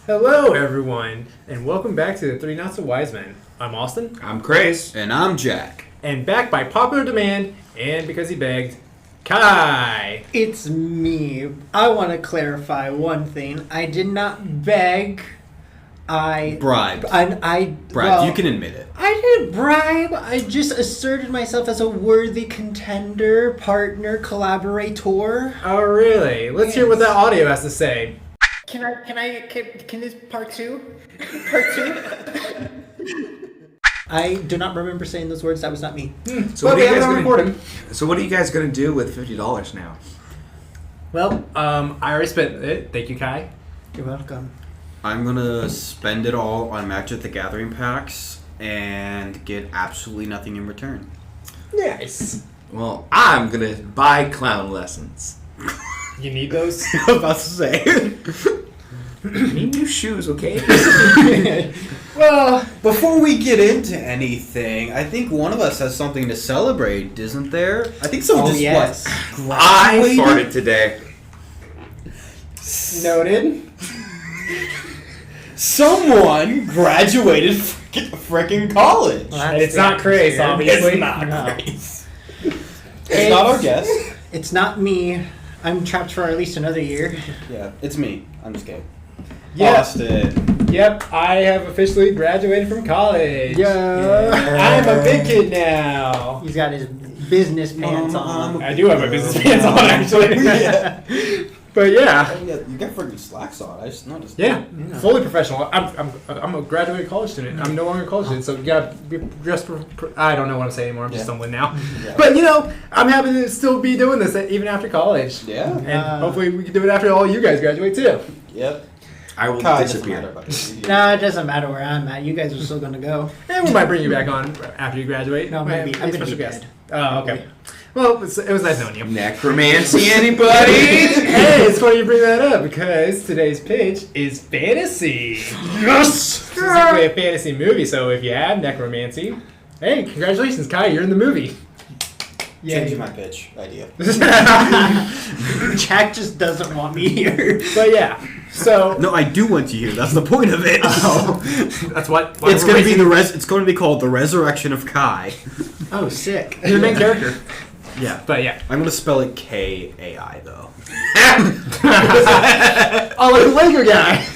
Hello, everyone, and welcome back to the Three Not So Wise Men. I'm Austin. I'm Krais. And I'm Jyck. And back by popular demand, and because he begged, Kai. It's me. I want to clarify one thing. I did not beg. I bribed. Well, you can admit it. I didn't bribe. I just asserted myself as a worthy contender, partner, collaborator. Oh, really? Let's hear what that audio has to say. Can this part two? Part two? I do not remember saying those words. That was not me. So what are you guys gonna do with $50 now? Well, I already spent it. Thank you, Kai. You're welcome. I'm gonna spend it all on Magic the Gathering packs and get absolutely nothing in return. Nice. Well, I'm gonna buy clown lessons. You need those? I was about to say. I need new shoes, okay? Well, before we get into anything, I think one of us has something to celebrate, isn't there? I think someone just I farted today. Noted. Someone graduated frickin' college. Well, And it's not Krais, obviously. It's not No. Krais. It's not our guest. It's not me. I'm trapped for at least another year. Yeah, it's me. I'm just kidding. Yep. Austin. Yep, I have officially graduated from college. Yeah. I'm a big kid now. He's got his business pants on. I do have my business pants on, actually. Yeah. But yeah. Oh, yeah, you got freaking slacks on. I just noticed. Yeah, Yeah. fully professional. I'm a graduated college student. I'm no longer a college student, so you gotta be dressed I don't know what I'm saying anymore. I'm just stumbling now. Yeah. But I'm happy to still be doing this even after college. Yeah. And hopefully we can do it after all you guys graduate too. Yep. I will Kai disappear. No, it doesn't matter where I'm at. You guys are still gonna go. And we might bring you back on after you graduate. No, maybe. Be a I'm gonna special be guest. dead. Oh, okay. Well, it was nice knowing you. Necromancy, anybody? Hey, it's funny you bring that up because today's pitch is fantasy. Yes. Specifically a fantasy movie. So if you have necromancy, hey, congratulations, Kai, you're in the movie. Changing my pitch idea. Jack just doesn't want me here. But yeah, so No, I do want you here. That's the point of it. that's what It's going to be It's going to be called the Resurrection of Kai. Oh, sick. You're the main character. Yeah. But yeah, I'm going to spell it Kai though. oh, like the Lego guy.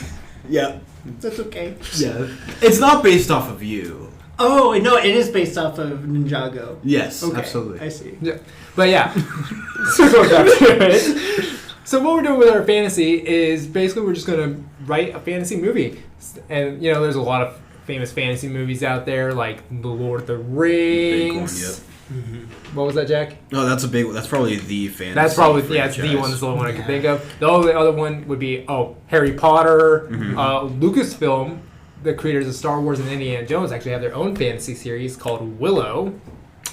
Yeah. That's okay. Yeah. It's not based off of you. Oh, no, it is based off of Ninjago. Yes, Okay, absolutely. I see. Yeah, but yeah. So going back to it. So what we're doing with our fantasy is basically we're just gonna write a fantasy movie, and there's a lot of famous fantasy movies out there like The Lord of the Rings. Big one, yep. What was that, Jack? No, that's a big one. That's probably the fantasy. That's probably it's the franchise. one. That's the only one I can think of. The only other one would be Harry Potter, Lucasfilm. The creators of Star Wars and Indiana Jones actually have their own fantasy series called Willow.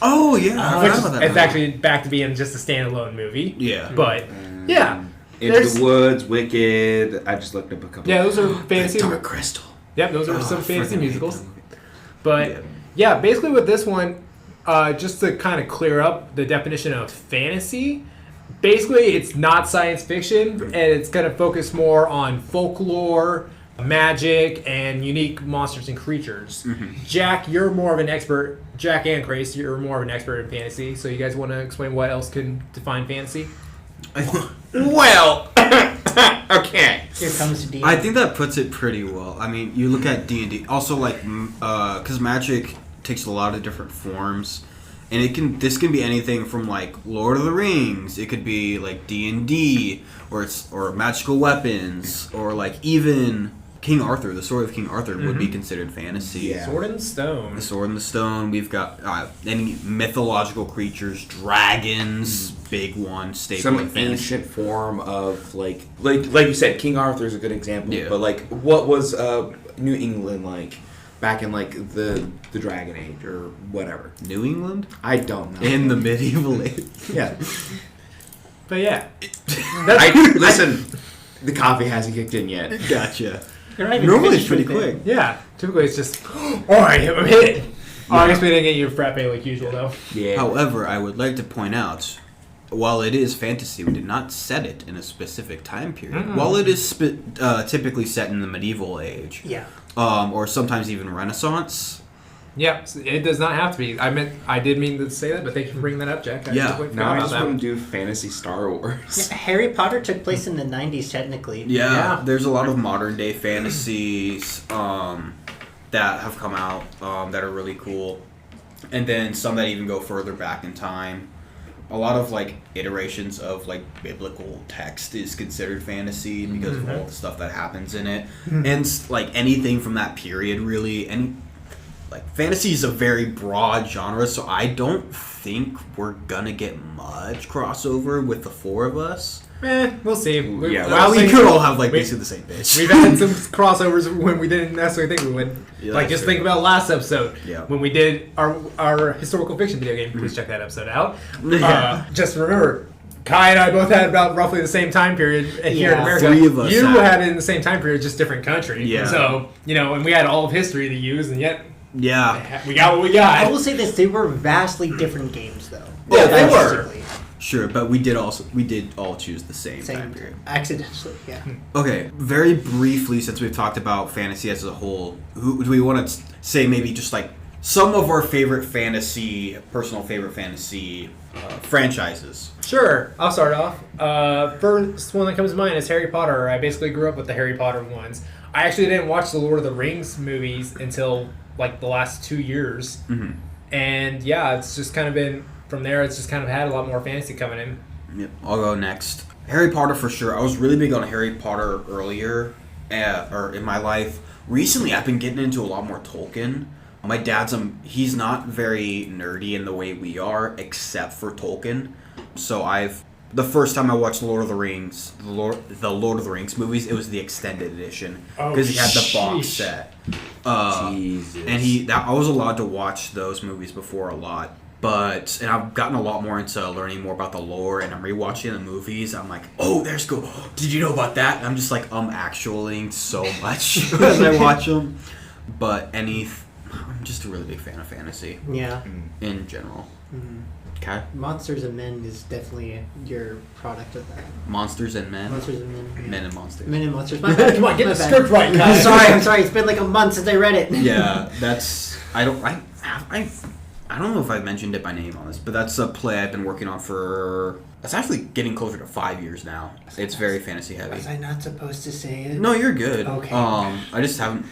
Oh yeah, I Which forgot about that it's movie. actually back to being just a standalone movie. Yeah. But yeah, Into There's- the Woods, Wicked. I just looked up a couple. yeah, those are fantasy. Dark Crystal. Yep, those are some I fantasy freaking hate musicals. that movie. But yeah, basically with this one, just to kind of clear up the definition of fantasy, basically it's not science fiction, and it's going to focus more on folklore, magic, and unique monsters and creatures. Jack, you're more of an expert. Jack and Krais, you're more of an expert in fantasy. So you guys want to explain what else can define fantasy? Well, okay. Here comes D. I think that puts it pretty well. I mean, you look at D&D. Also, like, because magic takes a lot of different forms, and this can be anything from like Lord of the Rings. It could be like D&D, or magical weapons, or like even King Arthur. The Sword of King Arthur would be considered fantasy. Yeah. Sword and Stone. The Sword in the Stone. We've got any mythological creatures, dragons, big one, staple Some in fantasy. ancient form of like you said, King Arthur is a good example. Yeah. But like, what was New England like back in like the Dragon Age or whatever? New England I don't know. in the medieval age. Yeah. But yeah, Listen, the coffee hasn't kicked in yet. Gotcha. You're not even Normally it's finished pretty with it. quick. yeah. Typically it's just, alright, I'm hit. Oh, I guess we didn't get you a frappe like usual though. Yeah. However, I would like to point out while it is fantasy, we did not set it in a specific time period. While it is typically set in the medieval age, or sometimes even Renaissance. Yeah, it does not have to be. I did mean to say that, but thank you for bringing that up, Jack. Now I just want to do fantasy Star Wars. Yeah, Harry Potter took place in the 90s, technically. Yeah, there's a lot of modern day fantasies that have come out that are really cool, and then some that even go further back in time. A lot of like iterations of like biblical text is considered fantasy because of all the stuff that happens in it, and like anything from that period really. And like fantasy is a very broad genre, so I don't think we're gonna get much crossover with the four of us. We'll see. We could all have like basically the same bitch. We've had some crossovers when we didn't necessarily think we would. Yeah, like just think about last episode when we did our historical fiction video game. Please check that episode out. Just remember, Kai and I both had about roughly the same time period here in America. 3 of us. You had it in the same time period, just different country. Yeah. So and we had all of history to use, and yet we got what we got. I will say this: they were vastly different games, though. Yeah, they were. Sure, but we did all choose the same time period. Accidentally, yeah. Okay, very briefly, since we've talked about fantasy as a whole, who do we want to say maybe just like some of our personal favorite fantasy franchises? Sure, I'll start off. First one that comes to mind is Harry Potter. I basically grew up with the Harry Potter ones. I actually didn't watch the Lord of the Rings movies until like the last 2 years. And it's just kind of been... From there, it's just kind of had a lot more fantasy coming in. Yep, I'll go next. Harry Potter for sure. I was really big on Harry Potter earlier, or in my life. Recently, I've been getting into a lot more Tolkien. My dad's he's not very nerdy in the way we are, except for Tolkien. So the first time I watched Lord of the Rings, the Lord of the Rings movies, it was the extended edition because he had the box set. Jesus. And I was allowed to watch those movies before a lot. And I've gotten a lot more into learning more about the lore, and I'm rewatching the movies. I'm like, oh, there's cool. Did you know about that? And I'm just like, actually so much as I watch them. But I'm just a really big fan of fantasy. Yeah. In general. Okay. Monsters and Men is definitely your product of that. Monsters and Men? Monsters and Men. Men and Monsters. Men and Monsters. My bad. Come on, get the script right, guys. I'm sorry. It's been like a month since I read it. Yeah, I don't know if I've mentioned it by name on this, but that's a play I've been working on it's actually getting closer to 5 years now. It's very fantasy heavy. Was I not supposed to say it? No, you're good. Okay. I just haven't,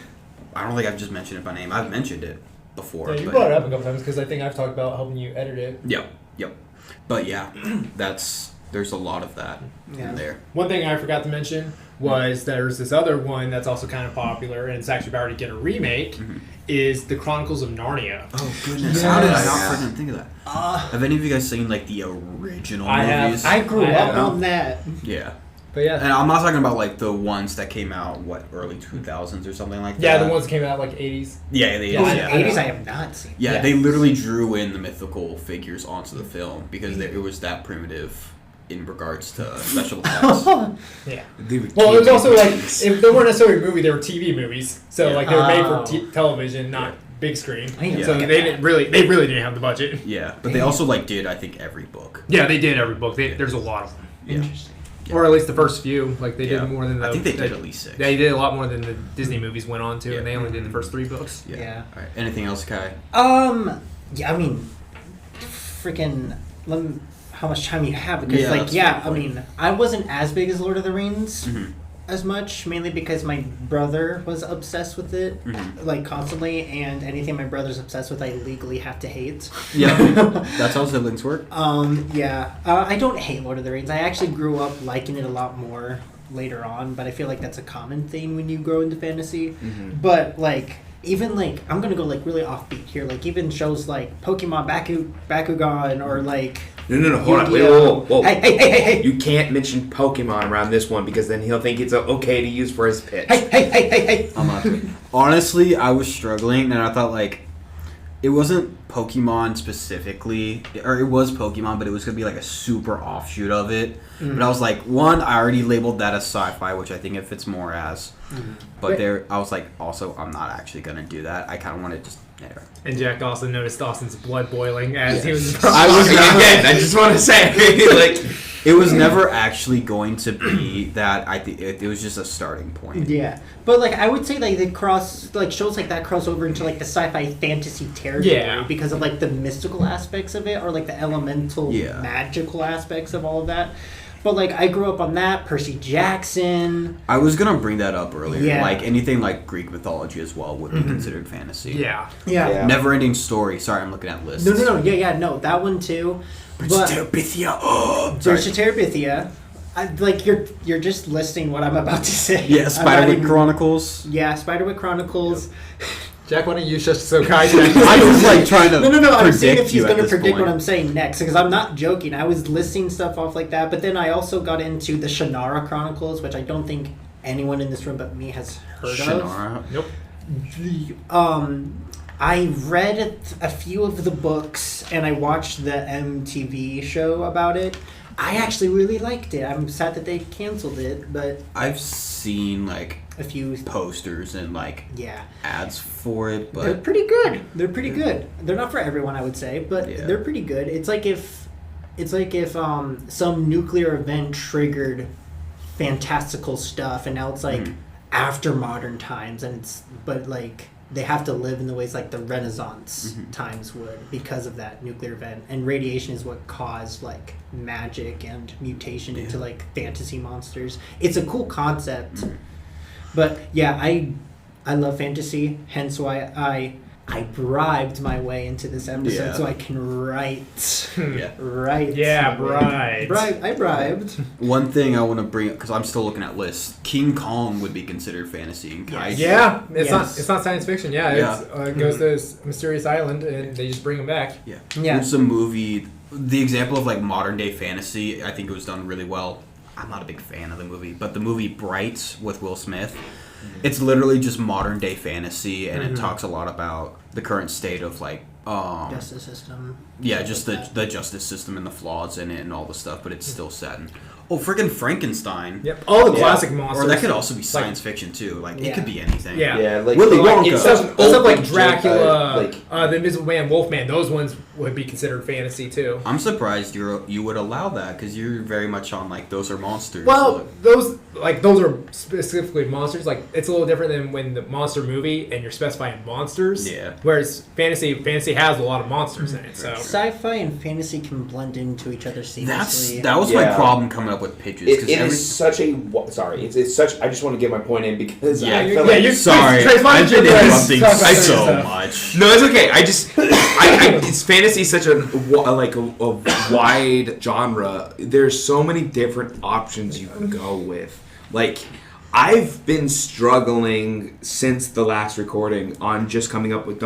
I don't think I've just mentioned it by name. I've mentioned it before. Yeah, you brought it up a couple times because I think I've talked about helping you edit it. Yep. But yeah, there's a lot of that in there. One thing I forgot to mention was there's this other one that's also kind of popular, and it's actually about to get a remake, is The Chronicles of Narnia. Oh, goodness. How did I not freaking think of that? Have any of you guys seen, like, the original movies? I grew up on that. Yeah. But yeah. And I'm not talking about, like, the ones that came out, early 2000s or something like that? Yeah, the ones that came out, like, 80s. Yeah, the 80s. Yeah, 80s I have not seen. Yeah, they literally drew in the mythical figures onto the film because it was that primitive in regards to special effects. Yeah. Well, it was also like, if they weren't necessarily a movie, they were TV movies. So like they were made for television, not big screen. So they didn't really didn't have the budget. Yeah, but they also like did I think every book. Yeah, they did every book. There's a lot of them. Interesting. Or at least the first few. Like they did more than I think they did at least 6. They did a lot more than the Disney movies went on to, and they only did the first 3 books. Yeah. All right. Anything else, Kai? Yeah, I mean, freaking. How much time you have because I mean I wasn't as big as Lord of the Rings as much, mainly because my brother was obsessed with it like constantly, and anything my brother's obsessed with I legally have to hate. Yeah. That's how siblings work. I don't hate Lord of the Rings. I actually grew up liking it a lot more later on, but I feel like that's a common thing when you grow into fantasy. But like even like I'm gonna go like really offbeat here, like even shows like Pokemon Bakugan or like No, hold on. Wait, whoa. Hey. You can't mention Pokemon around this one because then he'll think it's okay to use for his pitch. Hey. I'm not. Honestly, I was struggling, and I thought, like, it wasn't Pokemon specifically, or it was Pokemon, but it was going to be, like, a super offshoot of it. But I was like, one, I already labeled that as sci-fi, which I think it fits more as. But I was like, also, I'm not actually going to do that. I kind of want to just Anyway. And Jack also noticed Dawson's blood boiling as he was. I was again. I just want to say, like, It was never actually going to be that. I think it was just a starting point. Yeah, but like I would say like shows like that cross over into like the sci-fi fantasy territory because of like the mystical aspects of it or like the elemental magical aspects of all of that. But like I grew up on that, Percy Jackson. I was gonna bring that up earlier. Yeah. Like anything like Greek mythology as well would be considered fantasy. Yeah. Never-ending story. Sorry, I'm looking at lists. No. No, that one too. Bridge to Terabithia. Oh, Bridge to Terabithia. Like you're just listing what I'm about to say. Yeah, Spiderwick Chronicles. Yeah, Spiderwick Chronicles. Jack, why don't you just so kind? I was like trying to. No. I'm saying if he's going to predict what I'm saying next, because I'm not joking. I was listing stuff off like that, but then I also got into the Shannara Chronicles, which I don't think anyone in this room but me has heard of. Nope. I read a few of the books and I watched the MTV show about it. I actually really liked it. I'm sad that they canceled it, but I've seen like a few posters and like ads for it, but they're pretty good. They're pretty good. They're not for everyone, I would say, but they're pretty good. It's like if some nuclear event triggered fantastical stuff, and now it's like after modern times, and but like they have to live in the ways like the Renaissance times would because of that nuclear event, and radiation is what caused like magic and mutation into like fantasy monsters. It's a cool concept, but I love fantasy, hence why I bribed my way into this episode so I can write. Right. Yeah, bribed. I bribed. One thing I want to bring up, because I'm still looking at lists, King Kong would be considered fantasy in Kais. Yeah, it's not science fiction. It goes to this mysterious island and they just bring him back. It's a movie. The example of like modern day fantasy, I think it was done really well. I'm not a big fan of the movie, but the movie Bright with Will Smith, it's literally just modern day fantasy, and it talks a lot about the current state of like justice system. Yeah, just the justice system and the flaws in it and all the stuff, but it's still set in. Oh, friggin' Frankenstein. Yep, all the classic monsters. Or that could also be science fiction too. Like it could be anything. Yeah, like Willy Wonka. It's stuff like Dracula, the Invisible Man, Wolfman. Those ones would be considered fantasy too. I'm surprised you would allow that because you're very much on like those are monsters. Well, those are specifically monsters. Like it's a little different than when the monster movie and you're specifying monsters. Yeah. Whereas fantasy has a lot of monsters in it. So sci-fi and fantasy can blend into each other seamlessly. That was my problem coming up with pitches. It is such a it's such. I just want to get my point in because I feel you're sorry. I've been interrupting so much. No, it's okay. It's fantasy is such a wide genre. There's so many different options you can go with. Like, I've been struggling since the last recording on just coming up with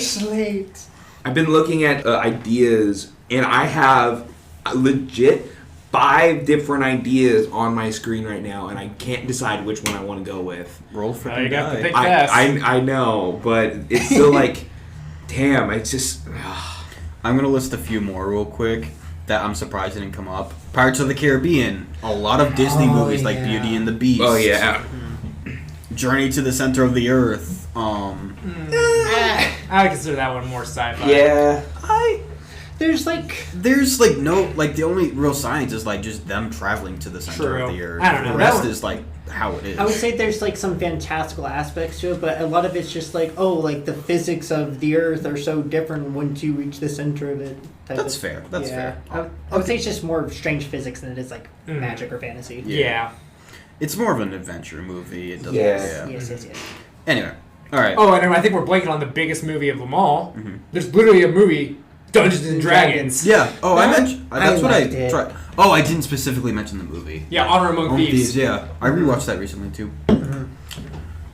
Slate. I've been looking at ideas, and I have legit 5 different ideas on my screen right now, and I can't decide which one I want to go with. Roll for you got to pick fast. I know, but it's still like, damn, it's just... I'm going to list a few more real quick that I'm surprised didn't come up. Pirates of the Caribbean. A lot of Disney movies like Beauty and the Beast. Oh, yeah. Journey to the Center of the Earth. I would consider that one more sci-fi. Yeah. There's the only real science is like just them traveling to the center of the earth. I don't know. The rest is like how it is. I would say there's like some fantastical aspects to it, but a lot of it's just like, like the physics of the earth are so different once you reach the center of it. That's fair. That's fair. I would say it's just more strange physics than it is like magic or fantasy. Yeah. It's more of an adventure movie. It doesn't. Yes. Anyway, all right. Oh, and I think we're blanking on the biggest movie of them all. There's literally a movie, Dungeons and Dragons. Yeah. Oh, I mentioned. That's what I liked tried. Oh, I didn't specifically mention the movie. Yeah, Honor Among Thieves. Yeah, I rewatched that recently too.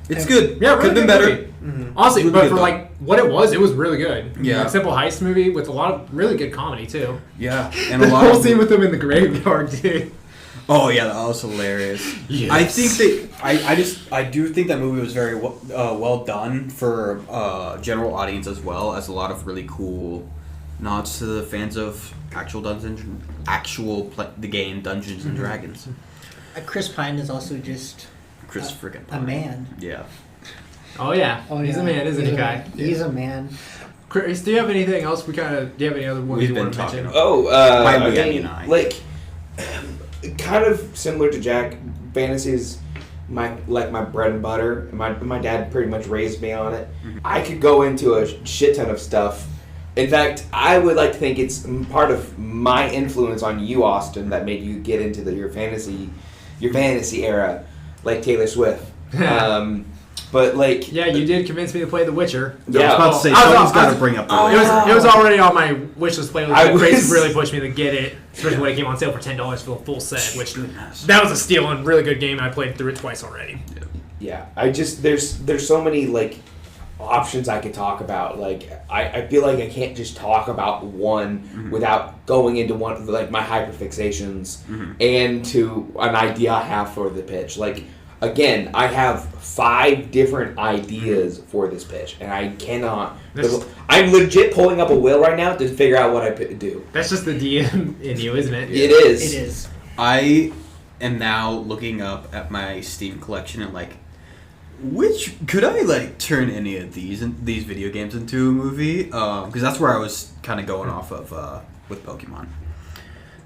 It's good. Yeah, really could have been better. Honestly, Really but good for though. like what it was really good. Yeah. Like, simple heist movie with a lot of really good comedy too. Yeah, and a The lot whole of scene with them in the graveyard, dude. Oh yeah, that was hilarious. Yes. I think I do think that movie was very well done for general audience as well as a lot of really cool nods to the fans of the game Dungeons and Dragons. Chris Pine is also just Chris freaking a man. Yeah. Oh yeah, he's yeah. a man, isn't he, Kai? He's a man. Chris, do you have anything else? Do you have any other ones We've you been want to talking mention? about- I Why we mean, and I. like, kind of similar to Jack, fantasy is my bread and butter. My dad pretty much raised me on it. I could go into a shit ton of stuff. In fact, I would like to think it's part of my influence on you, Austin, that made you get into your fantasy era, like Taylor Swift. But like, Yeah, you did convince me to play The Witcher. I was about to say, I was- someone's I got to was- bring up the It was already on my wish list playlist. I Grace was- really pushed me to get it, especially when it came on sale for $10 for the full set, which Goodness. that was a steal and really good game. And I played through it twice already. yeah, there's so many like options I could talk about. Like, I feel like I can't just talk about one without going into one of like my hyperfixations and to an idea I have for the pitch. Like, again, I have 5 different ideas for this pitch, and I cannot. I'm legit pulling up a wheel right now to figure out what I do. That's just the DM in you, isn't it? It is. It is. I am now looking up at my Steam collection and like, which could I like turn any of these video games into a movie? Because that's where I was kind of going off of with Pokemon.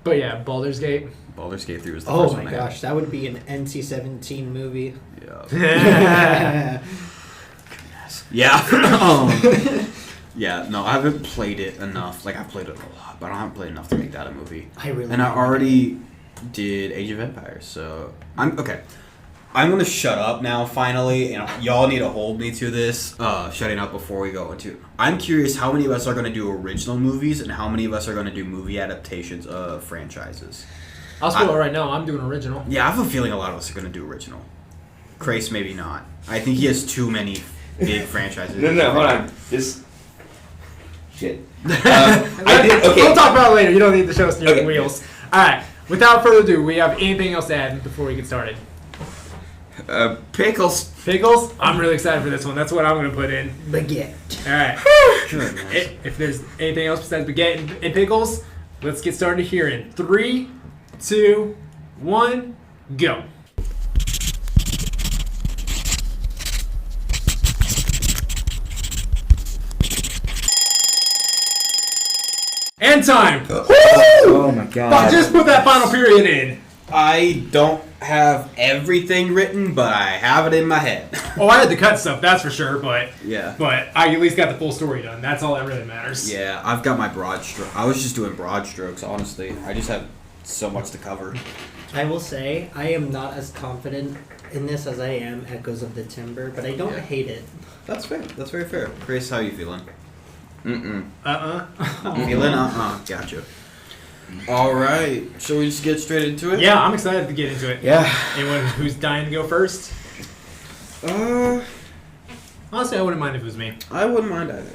But yeah, Baldur's Gate. Baldur's Gate 3 was the Oh first my one I gosh, that would be an NC-17 movie. had. yeah, Yeah. Yeah, no, I haven't played it enough. Like, I've played it a lot, but I haven't played enough to make that a movie. I really. And I already did Age of Empires, so I'm okay. I'm gonna shut up now. Finally, and y'all need to hold me to this. Shutting up before we go into. I'm curious how many of us are gonna do original movies and how many of us are gonna do movie adaptations of franchises. I'll spoil it right now. I'm doing original. Yeah, I have a feeling a lot of us are gonna do original. Krais maybe not. I think he has too many big franchises. No, hold on. Just shit. I did. Okay. We'll talk about it later. You don't need to show us your Okay. wheels. All right. Without further ado, we have anything else to add before we get started? Pickles. Pickles. I'm really excited for this one. That's what I'm going to put in. Baguette. All right. Goodness. If there's anything else besides baguette and pickles, let's get started here in 3, 2, 1, go. And time. Oh my god. Just put that final period in. I don't have everything written, but I have it in my head. Oh, I had to cut stuff, that's for sure, but Yeah. I at least got the full story done. That's all that really matters. Yeah, I've got my broad stroke. I was just doing broad strokes, honestly. I just have so much to cover. I will say I am not as confident in this as I am Echoes of the Timber, but I don't Yeah. hate it. That's fair. That's very fair. Chris, how you feeling? Feeling? Gotcha. All right. Shall we just get straight into it? Yeah, I'm excited to get into it. Yeah. Anyone who's dying to go first? Honestly, I wouldn't mind if it was me. I wouldn't mind either.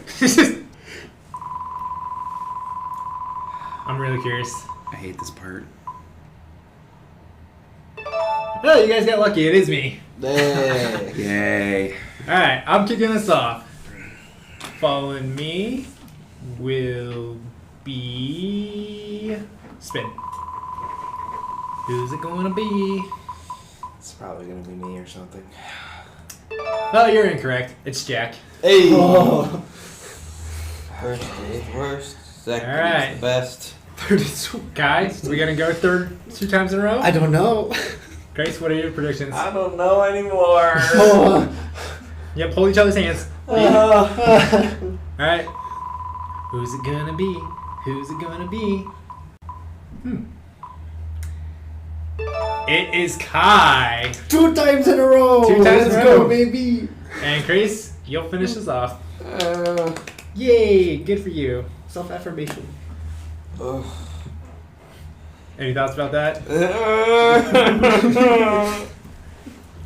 I'm really curious. I hate this part. Oh, you guys got lucky. It is me. Yay. All right, I'm kicking us off. Following me will be spin. Who's it going to be? It's probably gonna be me or something. Oh, you're incorrect. It's Jack. Hey! First is worst, second Alright. is the best. Guys, we gonna go third 2 times in a row? I don't know. Grace, what are your predictions? I don't know anymore. Yep, hold each other's hands. Alright. Who's it gonna be? Who's it gonna be? It is Kai. 2 times in a row. 2 times in Let's a go, row. baby. And Grace, you'll finish us off. Yay, good for you. Self-affirmation. Any thoughts about that?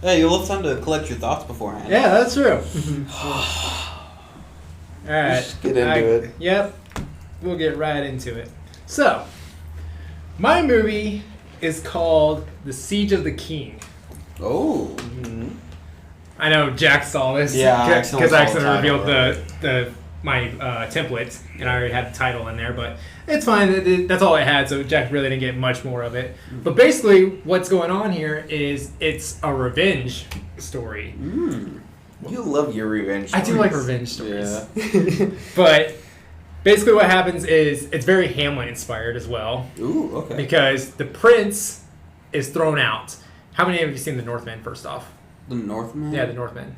Hey, you'll have time to collect your thoughts beforehand. Yeah, that's true. Alright. Just get into it. Yep. We'll get right into it. So, my movie is called The Siege of the King. Oh. I know Jack saw this Yeah, I because accidentally I saw the accidentally title, revealed my template and I already had the title in there, but it's fine. That's all I had, so Jack really didn't get much more of it. But basically, what's going on here is it's a revenge story. You love your revenge I stories. do like revenge stories. Yeah. But basically what happens is it's very Hamlet inspired as well. Ooh, okay. Because the prince is thrown out. How many of you seen The Northman, first off? The Northman? Yeah, The Northman.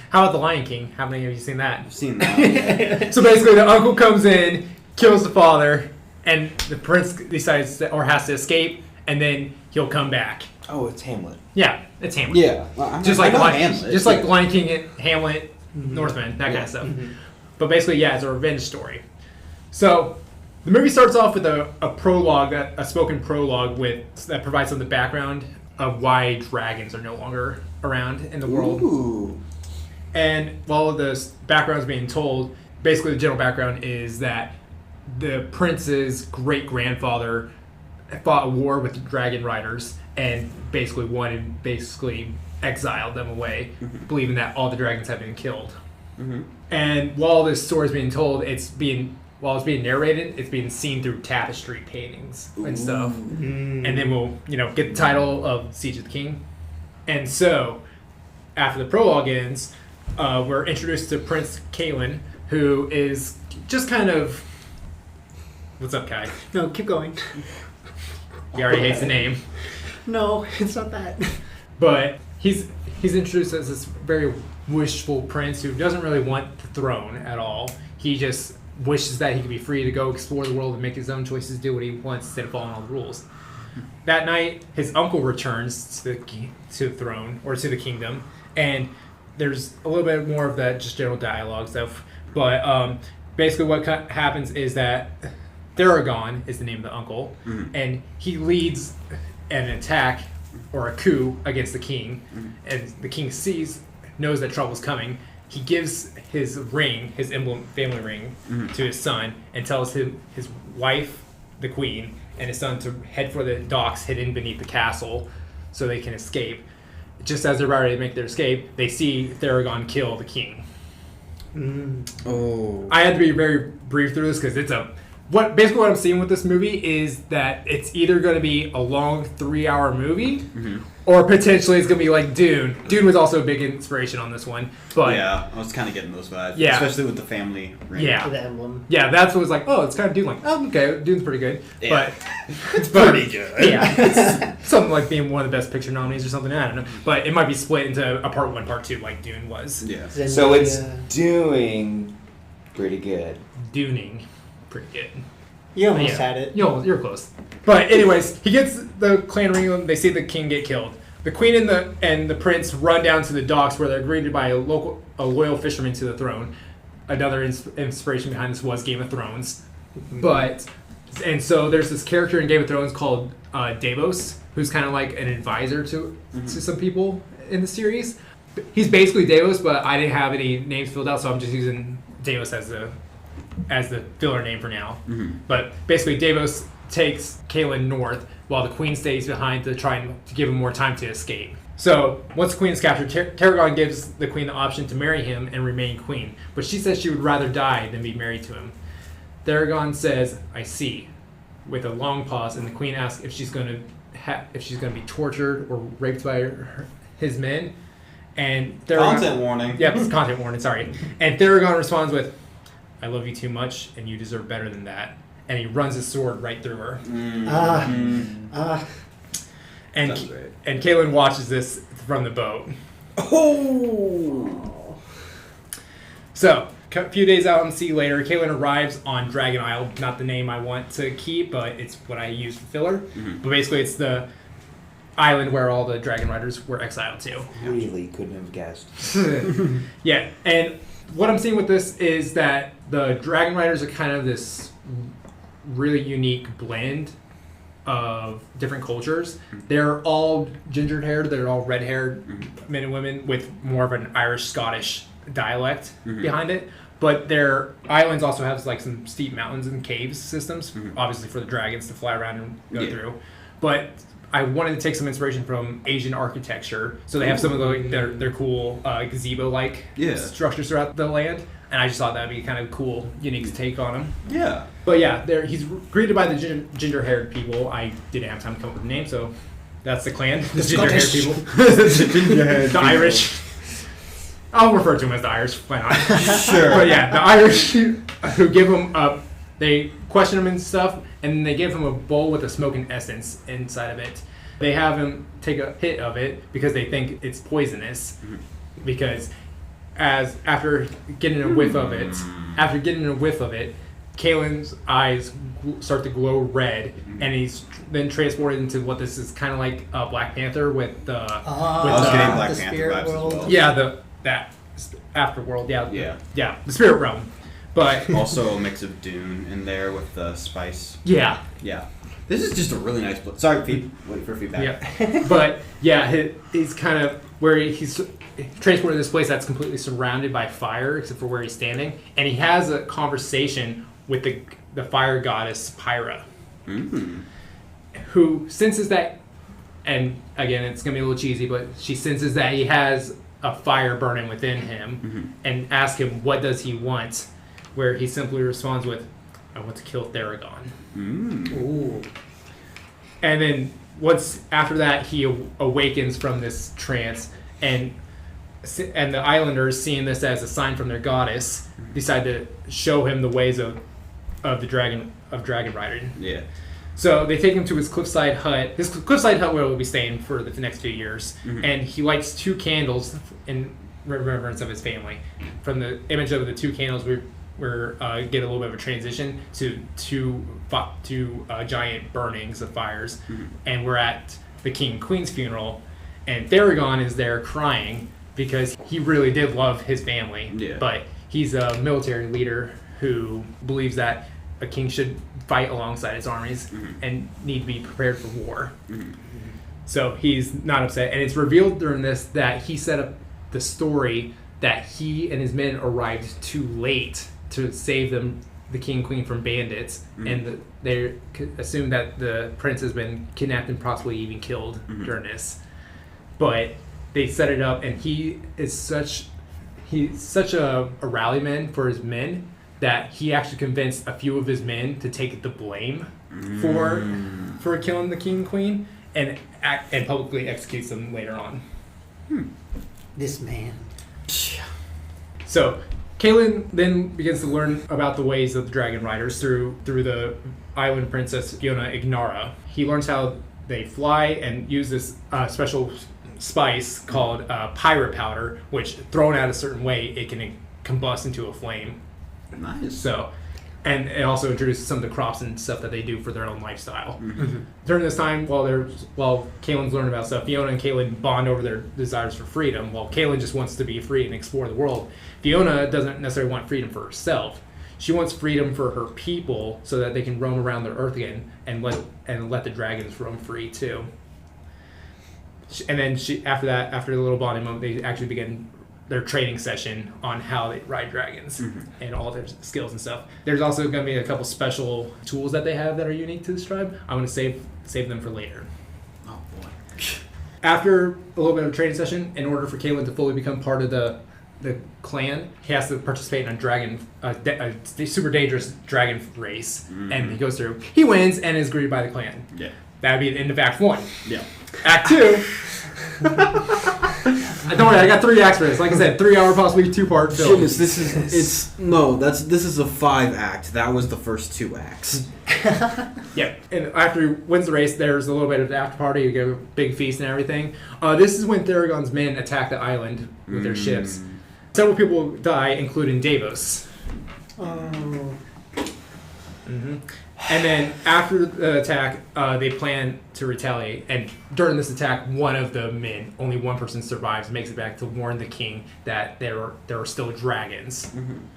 How about The Lion King? How many of you seen that? I've seen that. Yeah. So basically the uncle comes in, kills the father, and the prince decides or has to escape, and then he'll come back. Oh, it's Hamlet. Yeah, it's Hamlet. Yeah. Well, Just I like know Hamlet, just like yeah. Lion King and Hamlet, Northman, that kind of stuff. But basically, yeah, it's a revenge story. So the movie starts off with a prologue, a spoken prologue that provides some of the background of why dragons are no longer around in the world. Ooh. And while the background is being told, basically the general background is that the prince's great-grandfather fought a war with the dragon riders and basically won and basically exiled them away, believing that all the dragons had been killed. And while this story is being told, while it's being narrated, it's being seen through tapestry paintings and stuff. And then we'll, get the title of Siege of the King. And so, after the prologue ends, we're introduced to Prince Kaelin, who is just kind of... What's up, Kai? No, keep going. He already hates the name. No, it's not that. But he's introduced as this very wishful prince who doesn't really want the throne at all. He just wishes that he could be free to go explore the world and make his own choices, do what he wants instead of following all the rules. That night, his uncle returns to the throne, or to the kingdom, and there's a little bit more of that just general dialogue stuff. But basically what happens is that Theragon is the name of the uncle, and he leads an attack or a coup against the king, and the king knows that trouble's coming. He gives his ring, his emblem, family ring, to his son, and tells his wife, the queen, and his son to head for the docks hidden beneath the castle so they can escape. Just as they're about ready to make their escape, they see Theragon kill the king. Oh. I had to be very brief through this because basically what I'm seeing with this movie is that it's either going to be a long 3-hour movie, or potentially it's going to be like Dune. Dune was also a big inspiration on this one, but Yeah, I was kind of getting those vibes. Yeah. Especially with the family ring. Yeah. The emblem. yeah, that's what was like. Oh, it's kind of Dune. Like, oh, okay, Dune's pretty good, Yeah. it's Pretty good. Yeah, it's something like being one of the best picture nominees or something. I don't know, but it might be split into a part 1, part 2, like Dune was. Yeah. So it's doing pretty good. Duning, pretty good. You almost Yeah. had it. You're close. But anyways, he gets the clan ring. They see the king get killed. The queen and the prince run down to the docks where they're greeted by a loyal fisherman to the throne. Another inspiration behind this was Game of Thrones. And so there's this character in Game of Thrones called Davos, who's kind of like an advisor to some people in the series. He's basically Davos, but I didn't have any names filled out, so I'm just using Davos as the filler name for now. But basically Davos takes Kaelin north while the queen stays behind to try to give him more time to escape. So once the queen is captured, Tarragon gives the queen the option to marry him and remain queen, but she says she would rather die than be married to him. Tarragon says, "I see," with a long pause, and the queen asks if she's going to be tortured or raped by his men. And Content warning. Yep, it's content warning. Sorry. And Theragon responds with, "I love you too much, and you deserve better than that." And he runs his sword right through her. And Kaelin watches this from the boat. Oh. So, a few days out on sea later, Kaelin arrives on Dragon Isle. Not the name I want to keep, but it's what I use for filler. But basically, it's the island where all the dragon riders were exiled to. Really couldn't have guessed. Yeah, and what I'm seeing with this is that the dragon riders are kind of this really unique blend of different cultures. They're all ginger-haired, they're all red-haired men and women with more of an Irish-Scottish dialect behind it. But their islands also have like some steep mountains and caves systems, obviously for the dragons to fly around and go through. But I wanted to take some inspiration from Asian architecture, so they have some of their cool gazebo-like structures throughout the land, and I just thought that'd be kind of cool, unique take on them. Yeah. But yeah, he's greeted by the ginger-haired people. I didn't have time to come up with a name, so That's the clan. The ginger-haired Scottish. people. The The Irish. I'll refer to them as the Irish. Why not? Sure. But yeah, the Irish who give him up, they question him and stuff, and they give him a bowl with a smoking essence inside of it. They have him take a hit of it because they think it's poisonous. Because after getting a whiff of it, Kalen's eyes start to glow red, and he's then transported into what this is kind of like Black Panther with the I was getting Black the Panther spirit vibes world. as well. yeah that afterworld Yeah. the spirit realm, but Also a mix of Dune in there with the spice. yeah. Yeah. This is just a really nice place. Sorry, wait for feedback. Yeah, but yeah, he's kind of where he's transported to this place that's completely surrounded by fire, except for where he's standing, and he has a conversation with the fire goddess Pyra, who senses that, and again, it's gonna be a little cheesy, but she senses that he has a fire burning within him, and asks him what does he want, where he simply responds with, "I want to kill Theragon." Ooh. And then after that, he awakens from this trance, and the islanders, seeing this as a sign from their goddess, decide to show him the ways of dragon riding. Yeah. So they take him to his cliffside hut. His cliffside hut where he'll be staying for the next few years, and he lights 2 candles in remembrance of his family. From the image of the 2 candles, we get a little bit of a transition to two giant burnings of fires, and we're at the king and queen's funeral, and Theragon is there crying because he really did love his family, but he's a military leader who believes that a king should fight alongside his armies and need to be prepared for war. So he's not upset, and it's revealed during this that he set up the story that he and his men arrived too late to save the king and queen from bandits, and they assume that the prince has been kidnapped and possibly even killed during this. But they set it up, and he's such a rallyman for his men that he actually convinced a few of his men to take the blame for killing the king and queen, and publicly executes them later on. This man. So Kalen then begins to learn about the ways of the dragon riders through the island princess Fiona Ignara. He learns how they fly and use this special spice called pirate powder, which thrown out a certain way, it can combust into a flame. Nice. So, and it also introduces some of the crops and stuff that they do for their own lifestyle. During this time, while Kalen's learning about stuff, Fiona and Kalen bond over their desires for freedom, while Kalen just wants to be free and explore the world. Fiona doesn't necessarily want freedom for herself. She wants freedom for her people so that they can roam around the earth again and let the dragons roam free too. And then after the little bonding moment, they actually begin their training session on how they ride dragons and all their skills and stuff. There's also going to be a couple special tools that they have that are unique to this tribe. I'm going to save them for later. Oh boy. After a little bit of a training session, in order for Kalen to fully become part of the clan, he has to participate in a super dangerous dragon race, and he goes through. He wins and is greeted by the clan. Yeah. That'd be the end of Act 1. Yeah. Act 2. Don't worry, I got 3 acts for this. Like I said, 3-hour, possibly 2-part film. Goodness, this is a 5-act. That was the first 2 acts. Yeah, and after he wins the race, there's a little bit of the after party. You get a big feast and everything. This is when Theragon's men attack the island with their ships. Several people die, including Davos. Oh. And then after the attack, they plan to retaliate. And during this attack, one of the men, only one person survives, makes it back to warn the king that there are still dragons.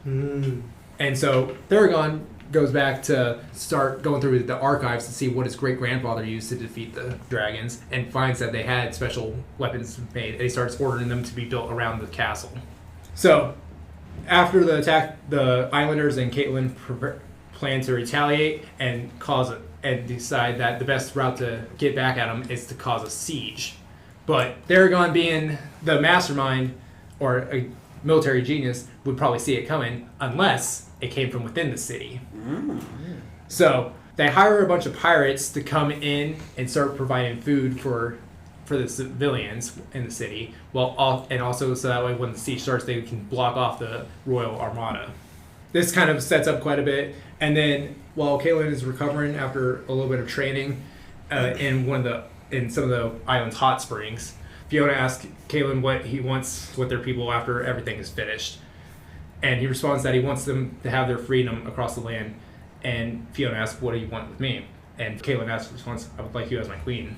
And so Theragon goes back to start going through the archives to see what his great-grandfather used to defeat the dragons, and finds that they had special weapons made. And he starts ordering them to be built around the castle. So after the attack, the islanders and Caitlin plan to retaliate and decide that the best route to get back at them is to cause a siege. But Theragon, being the mastermind or a military genius, would probably see it coming unless it came from within the city. So they hire a bunch of pirates to come in and start providing food for the civilians in the city, and also so that way when the siege starts, they can block off the Royal Armada. This kind of sets up quite a bit, and then while Caitlin is recovering after a little bit of training in some of the island's hot springs, Fiona asks Caitlin what he wants with their people after everything is finished, and he responds that he wants them to have their freedom across the land. And Fiona asks, "What do you want with me?" And Caitlin responds, "I would like you as my queen."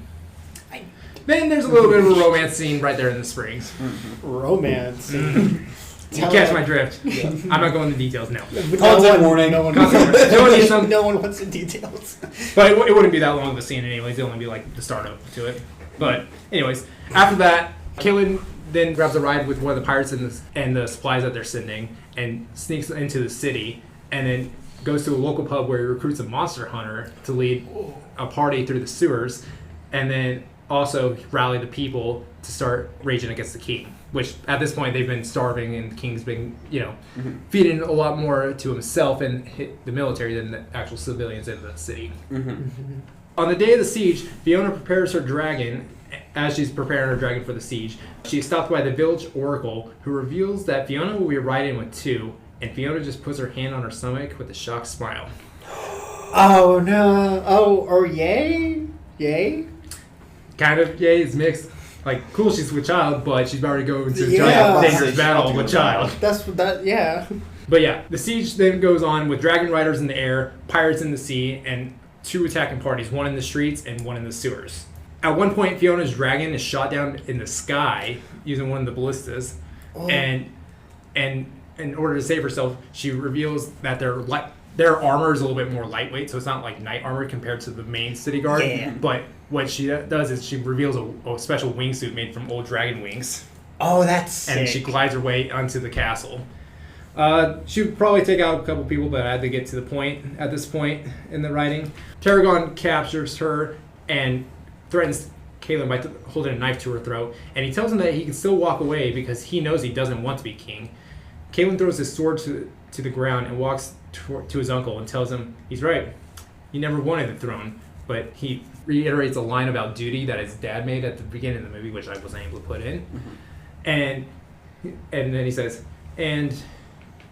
Then there's a little bit of a romance scene right there in the springs. Romance. You catch my drift. Yeah. I'm not going into details now. Content warning. No one wants the details. But it wouldn't be that long of a scene anyways. It'll only be like the start up to it. But anyways, after that, Caitlin then grabs a ride with one of the pirates and the supplies that they're sending and sneaks into the city and then goes to a local pub where he recruits a monster hunter to lead a party through the sewers and then also rally the people to start raging against the king, which at this point they've been starving and the king's been, feeding a lot more to himself and the military than the actual civilians in the city. On the day of the siege, Fiona prepares her dragon. As she's preparing her dragon for the siege, she is stopped by the village oracle, who reveals that Fiona will be riding with two, and Fiona just puts her hand on her stomach with a shocked smile. Oh no! Oh, yay? Yay? Kind of yay is mixed. Like, cool, she's with child, but she's about to go into a giant, dangerous battle with child. Yeah. But yeah, the siege then goes on with dragon riders in the air, pirates in the sea, and two attacking parties, one in the streets and one in the sewers. At one point, Fiona's dragon is shot down in the sky using one of the ballistas, and in order to save herself, she reveals that their armor is a little bit more lightweight, so it's not like knight armor compared to the main city guard. Yeah. But what she does is she reveals a special wingsuit made from old dragon wings. Oh, that's sick. And she glides her way onto the castle. She would probably take out a couple people, but I had to get to the point at this point in the writing. Tarragon captures her and threatens Caitlin by holding a knife to her throat, and he tells him that he can still walk away because he knows he doesn't want to be king. Caitlin throws his sword to the ground and walks to his uncle and tells him he's right. He never wanted the throne, but he reiterates a line about duty that his dad made at the beginning of the movie, which I wasn't able to put in. And then he says, "And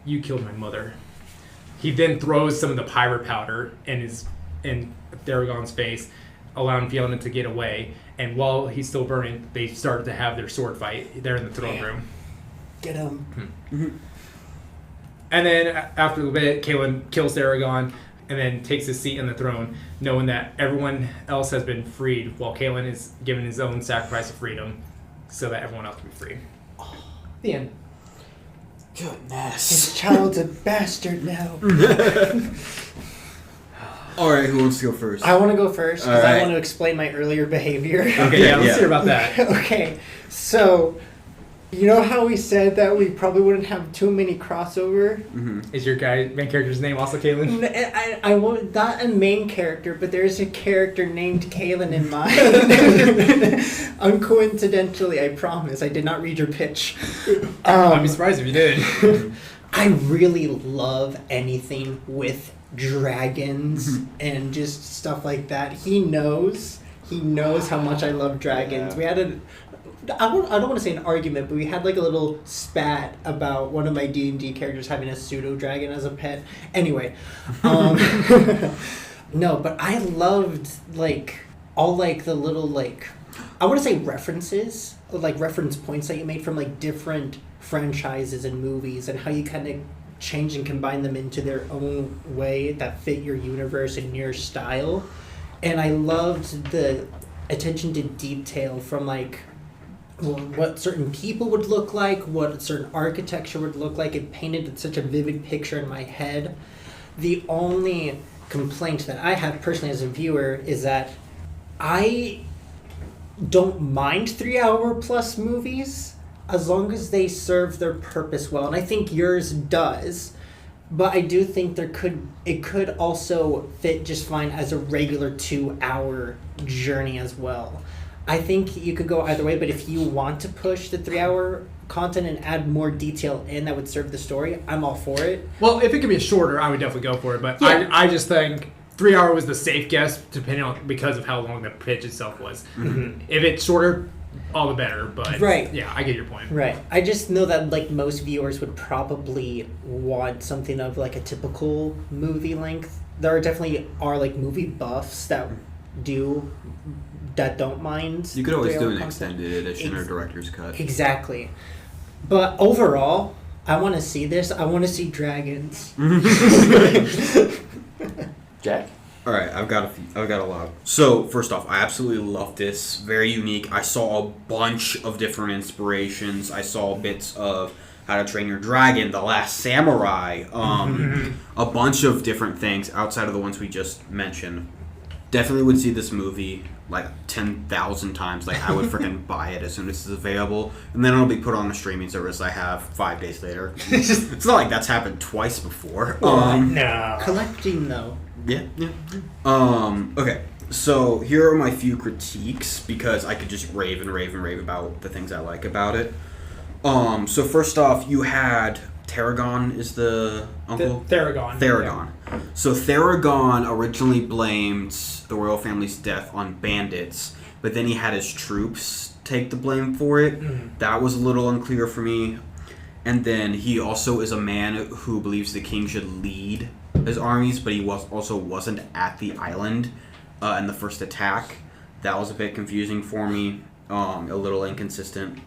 you killed my mother." He then throws some of the pirate powder in Theragon's face, allowing Fiona to get away. And while he's still burning, they start to have their sword fight. They're in the throne room. Get him. And then after a bit, Caitlin kills Theragon and then takes his seat on the throne, knowing that everyone else has been freed, while Caitlin is given his own sacrifice of freedom so that everyone else can be free. The end. Goodness. His child's a bastard now. All right, who wants to go first? I want to go first because All right. I want to explain my earlier behavior. Okay, yeah, let's hear about that. Okay, so you know how we said that we probably wouldn't have too many crossover? Is your main character's name also Caitlin? I won't, not a main character, but there's a character named Kaylin in mine. Uncoincidentally, I promise. I did not read your pitch. I'd be surprised if you did. I really love anything with dragons and just stuff like that. He knows how much I love dragons. Yeah. We had I don't want to say an argument, but we had like a little spat about one of my D&D characters having a pseudo dragon as a pet. Anyway, no, but I loved all the little I want to say references, reference points that you made from different franchises and movies, and how you kind of change and combine them into their own way that fit your universe and your style. And I loved the attention to detail from what certain people would look like, what certain architecture would look like. It painted such a vivid picture in my head. The only complaint that I have personally as a viewer is that I don't mind 3-hour plus movies as long as they serve their purpose well, and I think yours does. But I do think it could also fit just fine as a regular 2-hour journey as well. I think you could go either way, but if you want to push the 3-hour content and add more detail in that would serve the story, I'm all for it. Well, if it could be shorter, I would definitely go for it. But Yeah. I just think 3 hour was the safe guess, depending on because of how long the pitch itself was. If it's shorter, all the better. But Right. yeah, I get your point. Right. I just know that like most viewers would probably want something of like a typical movie length. There definitely are like movie buffs that don't mind. You could always 3 do hour an content. extended edition or director's cut. Exactly. But overall, I want to see this. I want to see dragons. Jack? All right, I've got a lot. So first off, I absolutely love this. Very unique. I saw a bunch of different inspirations. I saw bits of How to Train Your Dragon, The Last Samurai, a bunch of different things outside of the ones we just mentioned. Definitely would see this movie like 10,000 times. Like I would freaking buy it as soon as it's available, and then it'll be put on a streaming service I have 5 days later. It's not like that's happened twice before. No. Collecting though. Yeah. Okay. So here are my few critiques because I could just rave about the things I like about it. So first off, you had Tarragon is the uncle? Theragon. Theragon. Yeah. So Theragon originally blamed the royal family's death on bandits, but then he had his troops take the blame for it. That was a little unclear for me. And then he also is a man who believes the king should lead his armies, but he wasn't at the island in the first attack. That was a bit confusing for me, a little inconsistent.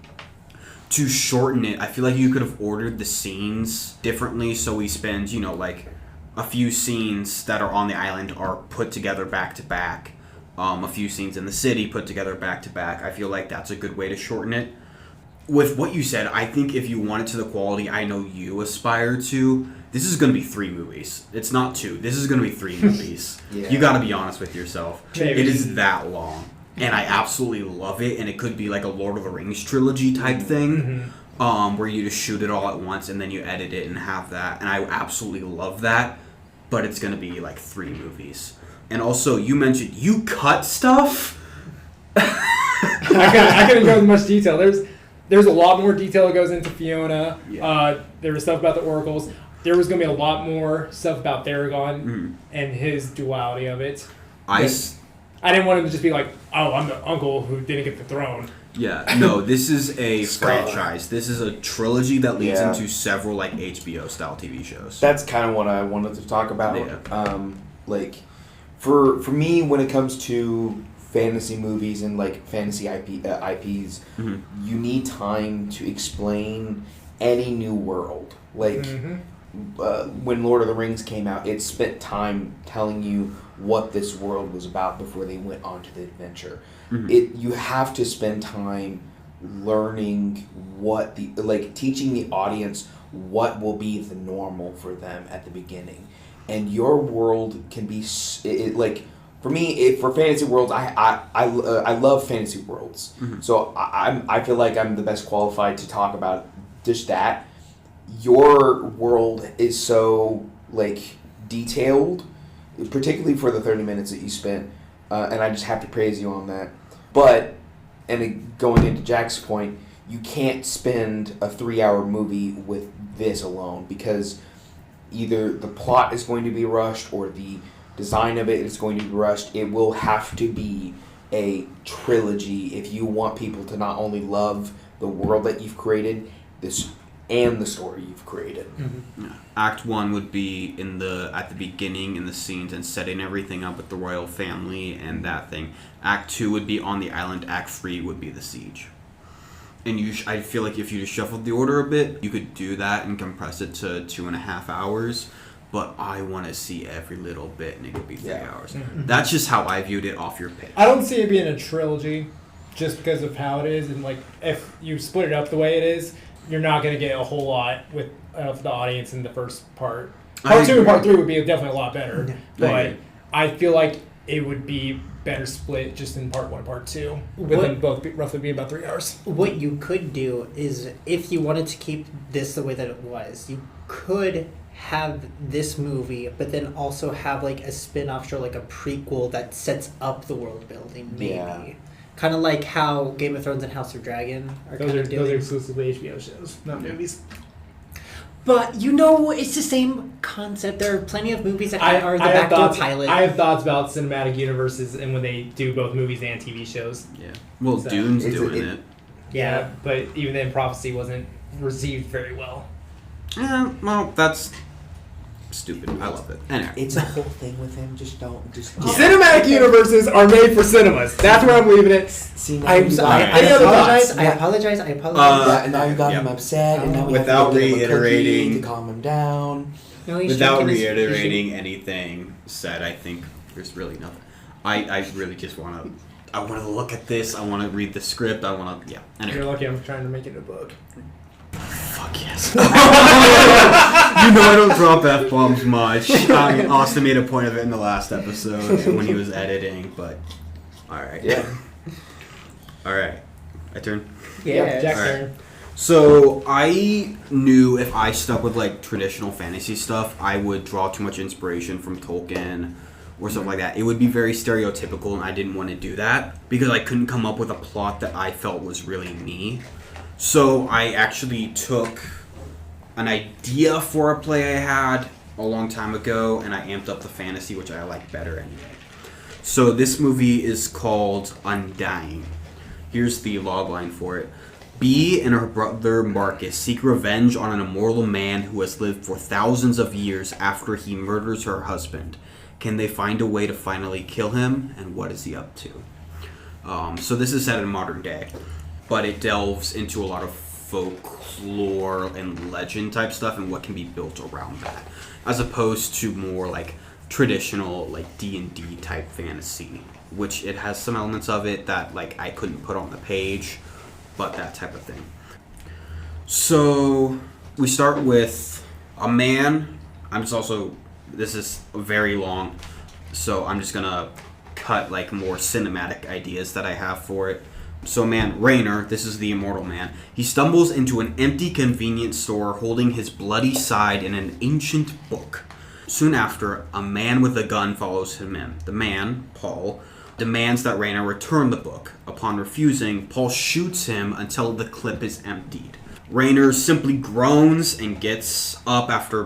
To shorten it, I feel like you could have ordered the scenes differently, so we spend, like a few scenes that are on the island are put together back to back. A few scenes in the city put together back to back. I feel like that's a good way to shorten it. With what you said, I think if you want it to the quality I know you aspire to, this is going to be 3 movies. It's not 2. This is going to be 3 movies. Yeah. You got to be honest with yourself. Maybe. It is that long. And I absolutely love it, and it could be like a Lord of the Rings trilogy type thing, where you just shoot it all at once and then you edit it and have that. And I absolutely love that, but it's going to be like 3 movies. And also, you mentioned you cut stuff? I couldn't go into much detail. There's a lot more detail that goes into Fiona. Yeah. There was stuff about the oracles. There was going to be a lot more stuff about Theragon and his duality of it. I didn't want him to just be like, oh, I'm the uncle who didn't get the throne. Yeah, no, this is a franchise. This is a trilogy that leads into several like HBO-style TV shows. That's kind of what I wanted to talk about. Yeah. For me, when it comes to fantasy movies and like fantasy IPs, you need time to explain any new world. When Lord of the Rings came out, it spent time telling you what this world was about before they went on to the adventure. You have to spend time learning what teaching the audience what will be the normal for them at the beginning. And your world can be for me, for fantasy worlds, I love fantasy worlds. So I feel like I'm the best qualified to talk about just that. Your world is so detailed, particularly for the 30 minutes that you spent, and I just have to praise you on that. But, going into Jack's point, you can't spend a 3-hour movie with this alone, because either the plot is going to be rushed or the design of it is going to be rushed. It will have to be a trilogy if you want people to not only love the world that you've created, and the story you've created. Yeah. Act 1 would be at the beginning in the scenes and setting everything up with the royal family and that thing. Act 2 would be on the island. Act 3 would be the siege. And I feel like if you just shuffled the order a bit, you could do that and compress it to 2.5 hours. But I want to see every little bit, and it could be 3 hours. That's just how I viewed it off your pitch. I don't see it being a trilogy, just because of how it is, and if you split it up the way it is, you're not going to get a whole lot of the audience in the first part. Part 2 and Part 3 would be definitely a lot better, but I feel like it would be better split just in Part 1 and Part 2, with them both roughly being about 3 hours. What you could do is, if you wanted to keep this the way that it was, you could have this movie, but then also have a spin-off show, a prequel that sets up the world building, maybe. Yeah. Kind of like how Game of Thrones and House of Dragon are kind of doing. Those are exclusively HBO shows, not movies. But it's the same concept. There are plenty of movies that are the backdoor pilot. I have thoughts about cinematic universes and when they do both movies and TV shows. Yeah. Well, So, Dune's doing it. Yeah, but even then, Prophecy wasn't received very well. Well, that's stupid. I love it. Anyway. It's a whole thing with him. Just Cinematic universes are made for cinemas. That's where I'm leaving it. See, now I'm you sorry. got- Any other thoughts? I apologize. and now you got him upset, and now we Without have to go get him a reiterating- cookie to calm him down. No, he's Without drinking his- reiterating anything said, I think there's really nothing. I really just want to. I want to look at this. I want to read the script. I want to. Yeah. You're Anyway. lucky I'm trying to make it a book. Fuck yes. I don't drop F-bombs much. I mean, Austin made a point of it in the last episode when he was editing, but. Alright. Yeah. Alright. My turn? Yeah. Jack's Alright. turn. So, I knew if I stuck with, like, traditional fantasy stuff, I would draw too much inspiration from Tolkien or stuff like that. It would be very stereotypical, and I didn't want to do that because I couldn't come up with a plot that I felt was really me. So I actually took an idea for a play I had a long time ago, and I amped up the fantasy, which I like better anyway. So this movie is called Undying. Here's the logline for it. Bee and her brother Marcus seek revenge on an immortal man who has lived for thousands of years after he murders her husband. Can they find a way to finally kill him, and what is he up to? So this is set in modern day, but it delves into a lot of folklore and legend type stuff and what can be built around that, as opposed to more like traditional like D&D type fantasy, which it has some elements of it that like I couldn't put on the page, but that type of thing. So we start with a man. This is very long, so I'm just gonna cut like more cinematic ideas that I have for it. So man, Raynor, this is the immortal man. He stumbles into an empty convenience store holding his bloody side in an ancient book. Soon after, a man with a gun follows him in. The man, Paul, demands that Raynor return the book. Upon refusing, Paul shoots him until the clip is emptied. Raynor simply groans and gets up after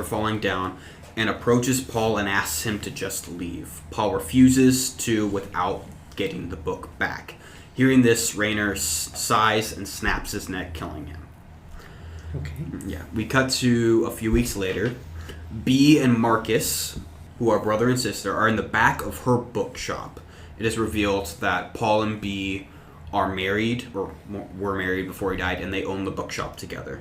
falling down and approaches Paul and asks him to just leave. Paul refuses to without getting the book back. Hearing this, Raynor sighs and snaps his neck, killing him. Okay. Yeah. We cut to a few weeks later. Bee and Marcus, who are brother and sister, are in the back of her bookshop. It is revealed that Paul and Bee are married, or were married before he died, and they own the bookshop together.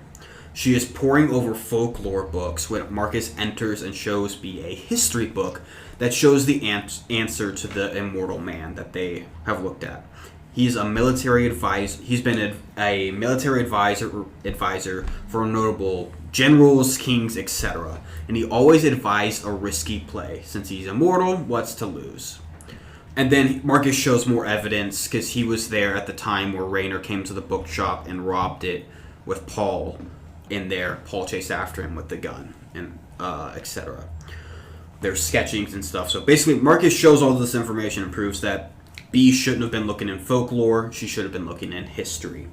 She is poring over folklore books when Marcus enters and shows Bee a history book that shows the answer to the immortal man that they have looked at. He's a military advisor. He's been a military advisor for notable generals, kings, etc. And he always advised a risky play. Since he's immortal, what's to lose? And then Marcus shows more evidence because he was there at the time where Raynor came to the bookshop and robbed it with Paul in there. Paul chased after him with the gun and etc. There's sketchings and stuff. So basically, Marcus shows all this information and proves that Bee shouldn't have been looking in folklore. She should have been looking in history.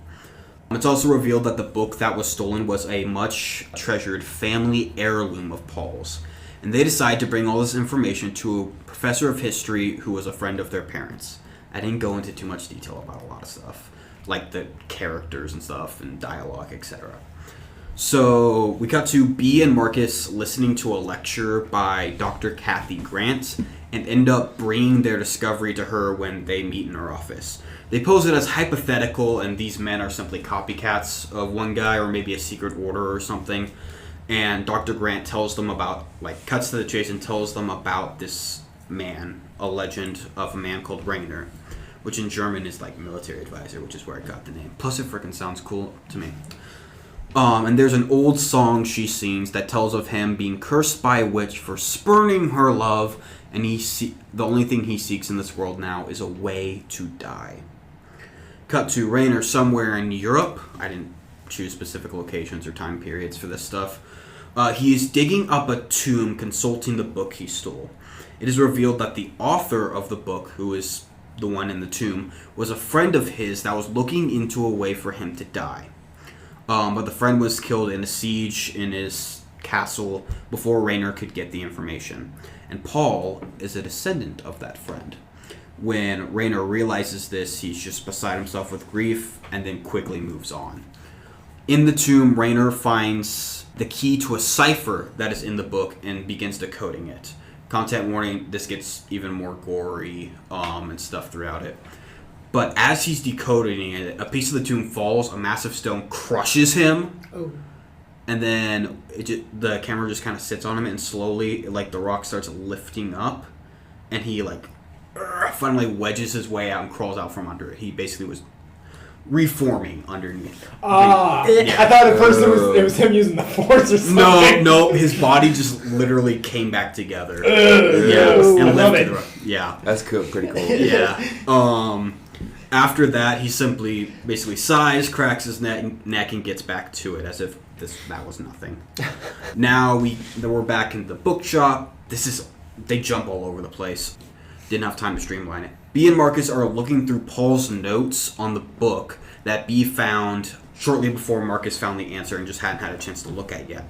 It's also revealed that the book that was stolen was a much treasured family heirloom of Paul's. And they decide to bring all this information to a professor of history who was a friend of their parents. I didn't go into too much detail about a lot of stuff, like the characters and stuff and dialogue, etc. So we cut to Bee and Marcus listening to a lecture by Dr. Kathy Grant and end up bringing their discovery to her when they meet in her office. They pose it as hypothetical, and these men are simply copycats of one guy or maybe a secret order or something. And Dr. Grant tells them about, cuts to the chase and tells them about this man, a legend of a man called Raynor, which in German is like military advisor, which is where I got the name. Plus it freaking sounds cool to me. And there's an old song she sings that tells of him being cursed by a witch for spurning her love, and the only thing he seeks in this world now is a way to die. Cut to Raynor somewhere in Europe. I didn't choose specific locations or time periods for this stuff. He is digging up a tomb, consulting the book he stole. It is revealed that the author of the book, who is the one in the tomb, was a friend of his that was looking into a way for him to die. but the friend was killed in a siege in his castle before Raynor could get the information. And Paul is a descendant of that friend. When Raynor realizes this, he's just beside himself with grief and then quickly moves on. In the tomb, Raynor finds the key to a cipher that is in the book and begins decoding it. Content warning, this gets even more gory and stuff throughout it. But as he's decoding it, a piece of the tomb falls, a massive stone crushes him. Oh. And then the camera just kind of sits on him, and slowly, like, the rock starts lifting up. And he, like, finally wedges his way out and crawls out from under it. He basically was reforming underneath. I thought at first it was him using the force or something. No, his body just literally came back together. I love it. Yeah. That's cool. Pretty cool. Yeah. After that, he simply basically sighs, cracks his neck, and gets back to it as if that was nothing. Now we're back in the bookshop. They jump all over the place. Didn't have time to streamline it. B and Marcus are looking through Paul's notes on the book that B found shortly before Marcus found the answer and just hadn't had a chance to look at yet.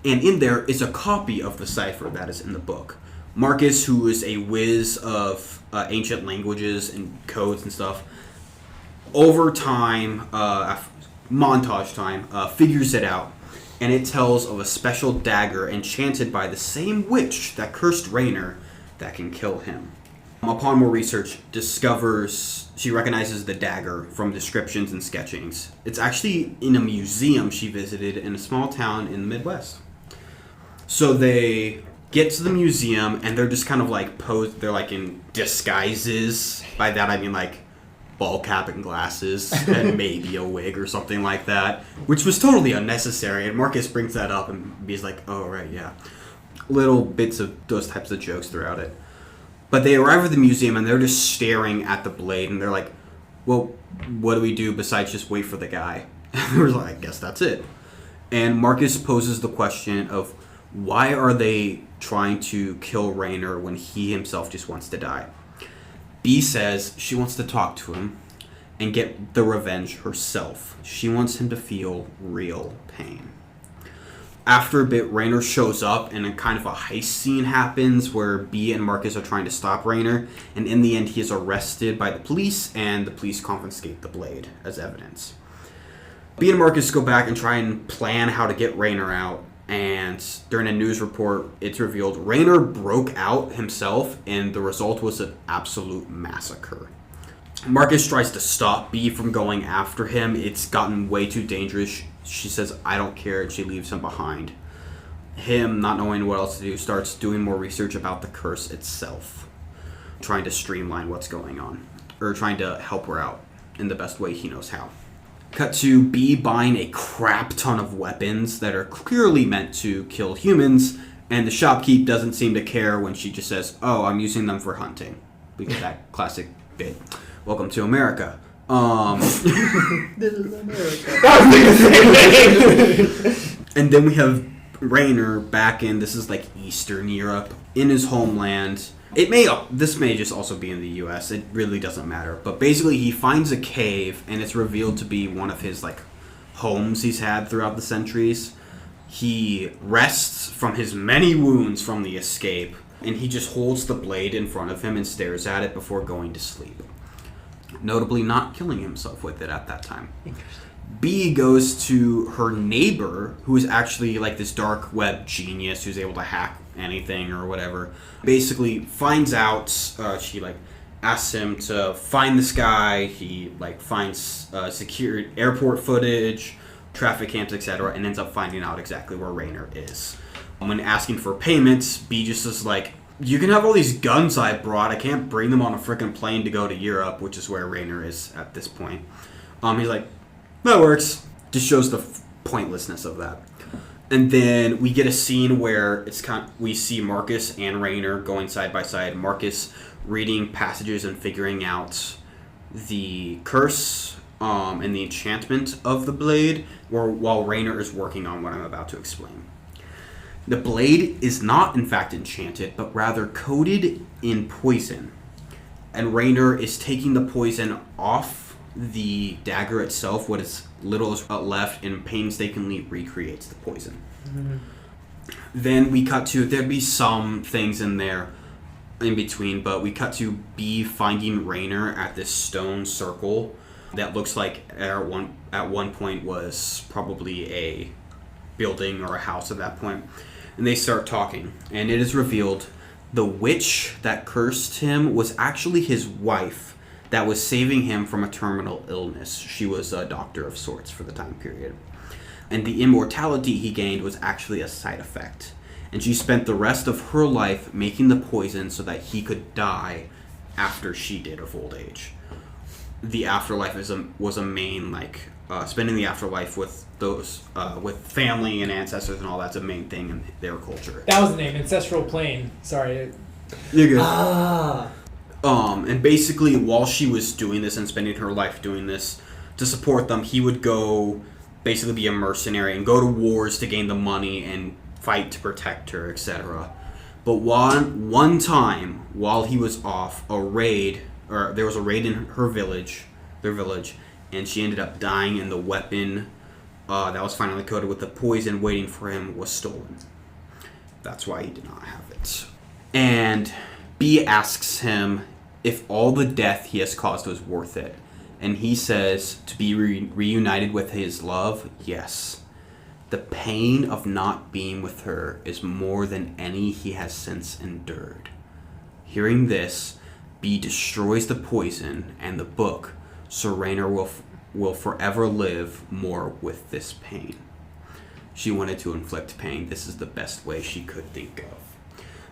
And in there is a copy of the cipher that is in the book. Marcus, who is a whiz of ancient languages and codes and stuff, over time, montage time, figures it out. And it tells of a special dagger enchanted by the same witch that cursed Raynor that can kill him. Upon more research, she recognizes the dagger from descriptions and sketchings. It's actually in a museum she visited in a small town in the Midwest. So they get to the museum, and they're just kind of like posed. They're like in disguises. By that I mean like ball cap and glasses and maybe a wig or something like that, which was totally unnecessary. And Marcus brings that up, and he's like, "Oh right, yeah." Little bits of those types of jokes throughout it. But they arrive at the museum, and they're just staring at the blade, and they're like, "Well, what do we do besides just wait for the guy?" And we're like, "I guess that's it." And Marcus poses the question of, why are they trying to kill Raynor when he himself just wants to die? B says she wants to talk to him and get the revenge herself. She wants him to feel real pain. After a bit, Raynor shows up, and a kind of a heist scene happens where B and Marcus are trying to stop Raynor, and in the end he is arrested by the police, and the police confiscate the blade as evidence. B and Marcus go back and try and plan how to get Raynor out, and during a news report, it's revealed Raynor broke out himself, and the result was an absolute massacre. Marcus tries to stop B from going after him. It's gotten way too dangerous. She says, "I don't care," and she leaves him behind. Him, not knowing what else to do, starts doing more research about the curse itself, trying to streamline what's going on, or trying to help her out in the best way he knows how. Cut to B buying a crap ton of weapons that are clearly meant to kill humans, and the shopkeep doesn't seem to care when she just says, "Oh, I'm using them for hunting." We get that classic bit. Welcome to America. This is America. And then we have Raynor back in, this is like Eastern Europe, in his homeland. This may just also be in the US, it really doesn't matter. But basically he finds a cave, and it's revealed to be one of his like homes he's had throughout the centuries. He rests from his many wounds from the escape, and he just holds the blade in front of him and stares at it before going to sleep. Notably not killing himself with it at that time. B goes to her neighbor, who is actually like this dark web genius who's able to hack anything or whatever. Basically finds out, she like asks him to find this guy. He like finds secure airport footage, traffic cams, etc., and ends up finding out exactly where Raynor is. When asking for payments, B just is like, "You can have all these guns I brought. I can't bring them on a freaking plane to go to Europe," which is where Raynor is at this point. He's like, "That works." Just shows the pointlessness of that. And then we get a scene where we see Marcus and Raynor going side by side. Marcus reading passages and figuring out the curse and the enchantment of the blade, while Raynor is working on what I'm about to explain. The blade is not, in fact, enchanted, but rather coated in poison. And Raynor is taking the poison off the dagger itself, what is little is left, and painstakingly recreates the poison. Mm-hmm. Then we cut to, there'd be some things in there in between, but we cut to B finding Raynor at this stone circle that looks like at one point was probably a building or a house at that point. And they start talking, and it is revealed the witch that cursed him was actually his wife that was saving him from a terminal illness. She was a doctor of sorts for the time period. And the immortality he gained was actually a side effect. And she spent the rest of her life making the poison so that he could die after she did of old age. The afterlife was a main, spending the afterlife with those, with family and ancestors and all that's a main thing in their culture. That was the name, Ancestral Plane. Sorry. You're good. Ah. And basically, while she was doing this and spending her life doing this to support them, he would go basically be a mercenary and go to wars to gain the money and fight to protect her, etc. But one time, while he was off, there was a raid in their village, and she ended up dying, and the weapon that was finally coated with the poison waiting for him was stolen. That's why he did not have it. And B asks him if all the death he has caused was worth it. And he says to be reunited with his love, yes. The pain of not being with her is more than any he has since endured. Hearing this, B destroys the poison and the book, so Raynor will forever live more with this pain. She wanted to inflict pain. This is the best way she could think of.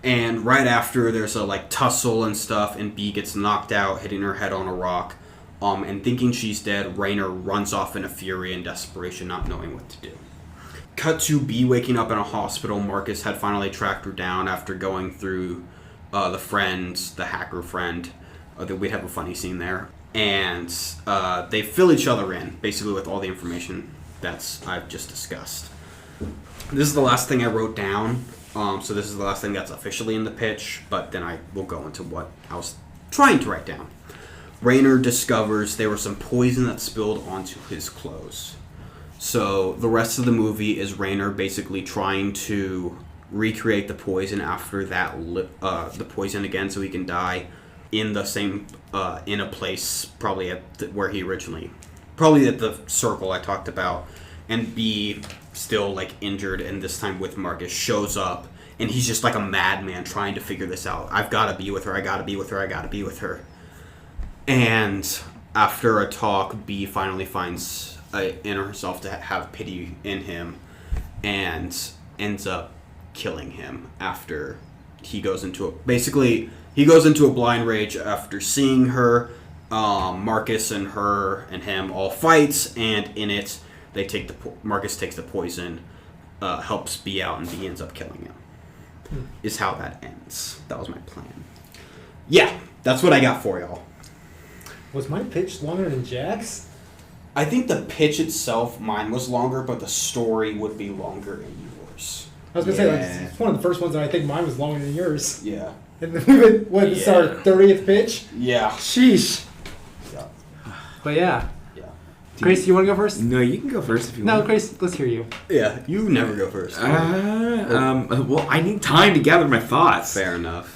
And right after, there's a tussle and stuff, and B gets knocked out, hitting her head on a rock. And thinking she's dead, Raynor runs off in a fury and desperation, not knowing what to do. Cut to B waking up in a hospital. Marcus had finally tracked her down after going through the hacker friend. We'd have a funny scene there. And they fill each other in, basically, with all the information I've just discussed. This is the last thing I wrote down. So this is the last thing that's officially in the pitch, but then I will go into what I was trying to write down. Raynor discovers there was some poison that spilled onto his clothes. So the rest of the movie is Raynor basically trying to recreate the poison after the poison again, so he can die in the same in a place probably where he originally, probably at the circle I talked about, and be still injured, and this time with Marcus shows up, and he's just like a madman trying to figure this out. I've got to be with her. I got to be with her. I got to be with her. And after a talk, B finally finds in herself to have pity in him, and ends up killing him after he goes into a blind rage after seeing her. Marcus and her and him all fights, and in it Marcus takes the poison, helps B out, and B ends up killing him. Is how that ends. That was my plan. Yeah, that's what I got for y'all. Was my pitch longer than Jack's? I think the pitch itself, mine was longer, but the story would be longer in yours. I was going to say, it's one of the first ones that I think mine was longer than yours. Yeah. And we've been, this is our 30th pitch? Yeah. Sheesh. Yeah. But yeah. Yeah. Grace, you want to go first? No, you can go first if you No, want. Grace, let's hear you. Yeah, you never go first. Well, I need time to gather my thoughts. Fair enough.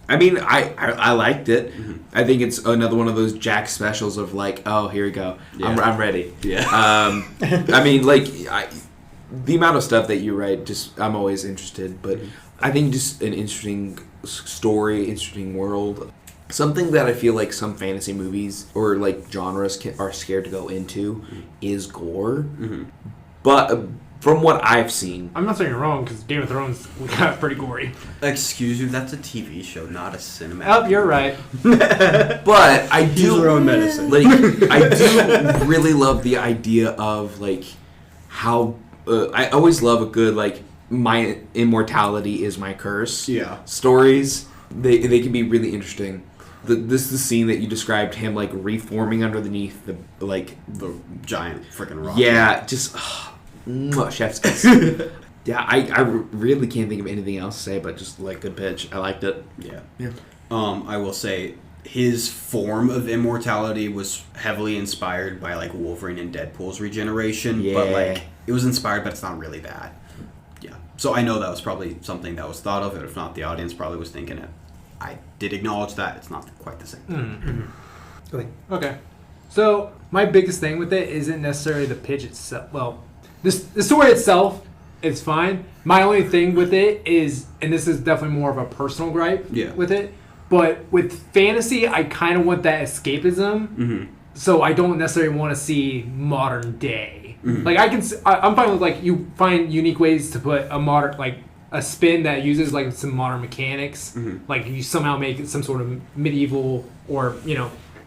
I mean, I liked it. Mm-hmm. I think it's another one of those Jack specials of oh, here we go. Yeah. I'm ready. Yeah. I mean, the amount of stuff that you write, I'm always interested. But I think just an interesting story, interesting world. Something that I feel like some fantasy movies or genres are scared to go into is gore. Mm-hmm. But from what I've seen, I'm not saying you're wrong, because Game of Thrones got pretty gory. Excuse you, that's a TV show, not a cinematic. Oh, you're right. but I do Use your own medicine. I do really love the idea of how I always love a good my immortality is my curse. Yeah. Stories they can be really interesting. The scene that you described, him reforming underneath the giant freaking rock. Yeah, just chef's kiss. Yeah, I really can't think of anything else to say, but just good pitch. I liked it. Yeah. I will say, his form of immortality was heavily inspired by like Wolverine and Deadpool's regeneration, but like it was inspired, but it's not really that. Yeah. So I know that was probably something that was thought of, if not the audience probably was thinking it. I did acknowledge that it's not quite the same thing. Go ahead. Okay. So my biggest thing with it isn't necessarily the pitch itself. Well, the story itself is fine. My only thing with it is, and this is definitely more of a personal gripe with it, but with fantasy, I kind of want that escapism. So I don't necessarily want to see modern day. Like I'm fine with like you find unique ways to put a modern like a spin that uses like some modern mechanics. Like you somehow make it some sort of medieval or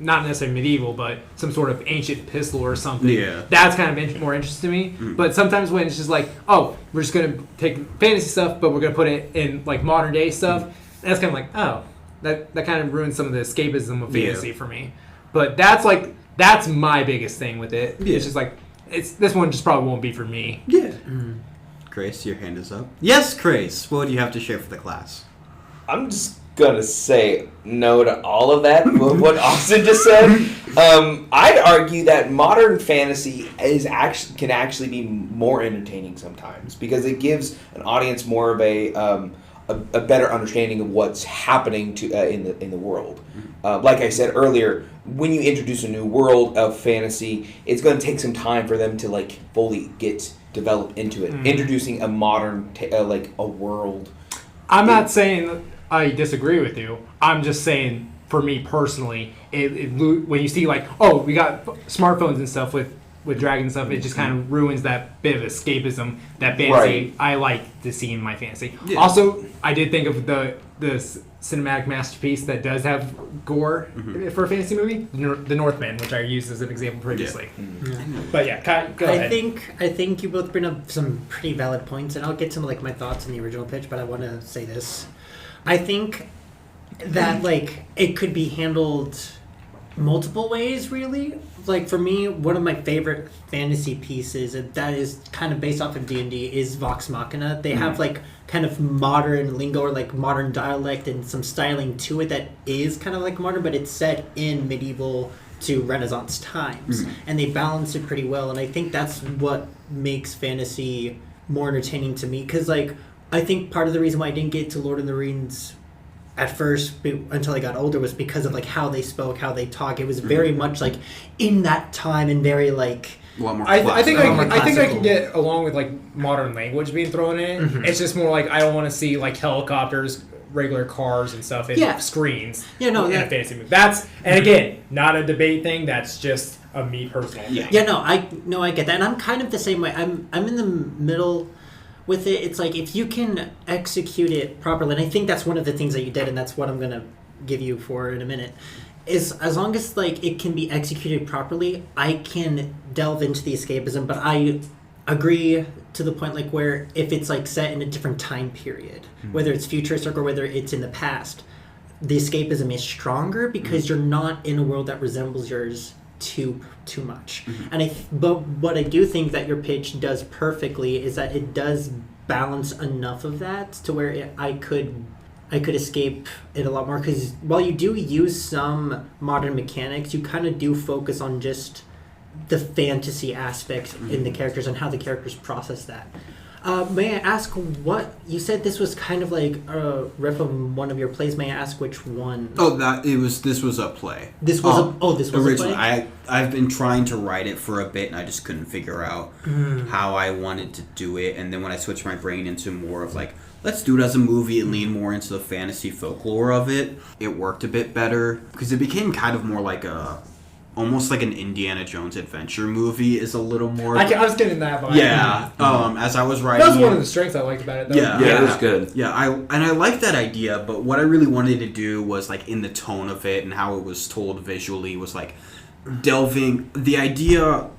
not necessarily medieval, but some sort of ancient pistol or something. Yeah. That's kind of more interesting to me. But sometimes when it's just like, oh, we're just going to take fantasy stuff, but we're going to put it in like modern day stuff, that's kind of like, oh, that kind of ruins some of the escapism of fantasy for me. But that's my biggest thing with it. It's just like, this one just probably won't be for me. Yeah. Krais, your hand is up. Yes, Krais. What do you have to share for the class? I'm just gonna say no to all of that. What Austin just said. I'd argue that modern fantasy can actually be more entertaining sometimes because it gives an audience more of a better understanding of what's happening in the world. Like I said earlier, when you introduce a new world of fantasy, it's going to take some time for them to like fully develop into it. Introducing a modern like a world. I'm not saying I disagree with you. I'm just saying, for me personally, when you see like, oh, we got smartphones and stuff with dragons and stuff, it just kind of ruins that bit of escapism, that fantasy I like to see in my fantasy. Yeah. Also, I did think of the cinematic masterpiece that does have gore for a fantasy movie, The Northman, which I used as an example previously. But go ahead. I think you both bring up some pretty valid points, and I'll get some like my thoughts on the original pitch, but I want to say this. I think that like it could be handled multiple ways, really. Like for me, one of my favorite fantasy pieces that is kind of based off of D&D is Vox Machina. They have like kind of modern lingo or like modern dialect and some styling to it that is kind of like modern, but it's set in medieval to Renaissance times, and they balance it pretty well. And I think that's what makes fantasy more entertaining to me, because like I think part of the reason why I didn't get to Lord of the Rings at first until I got older was because of like how they spoke, how they talk. It was very much like in that time and very like. I think I can get along with like modern language being thrown in. It's just more like I don't want to see like helicopters, regular cars and stuff in screens. In a fantasy movie. And again, not a debate thing. That's just a me personal thing. I get that, and I'm kind of the same way. I'm in the middle with it. It's like if you can execute it properly, and I think that's one of the things that you did, and that's what I'm gonna give you for in a minute. Is as long as like it can be executed properly, I can delve into the escapism. But I agree to the point like where if it's like set in a different time period, whether it's futuristic or whether it's in the past, the escapism is stronger because you're not in a world that resembles yours too much. But what I do think that your pitch does perfectly is that it does balance enough of that to where I could escape it a lot more, because while you do use some modern mechanics, you kind of do focus on just the fantasy aspect in the characters and how the characters process that. May I ask what you said? This was kind of like a riff of one of your plays. May I ask which one? This was a play. This was originally. A play? I've been trying to write it for a bit, and I just couldn't figure out how I wanted to do it. And then when I switched my brain into more of like, let's do it as a movie and lean more into the fantasy folklore of it, it worked a bit better because it became kind of more like almost like an Indiana Jones adventure movie is a little more. I was getting that vibe. Yeah. As I was writing, that was one of the strengths I liked about it, though. Yeah, it was good. Yeah, I liked that idea, but what I really wanted to do was like in the tone of it and how it was told visually was like delving the idea.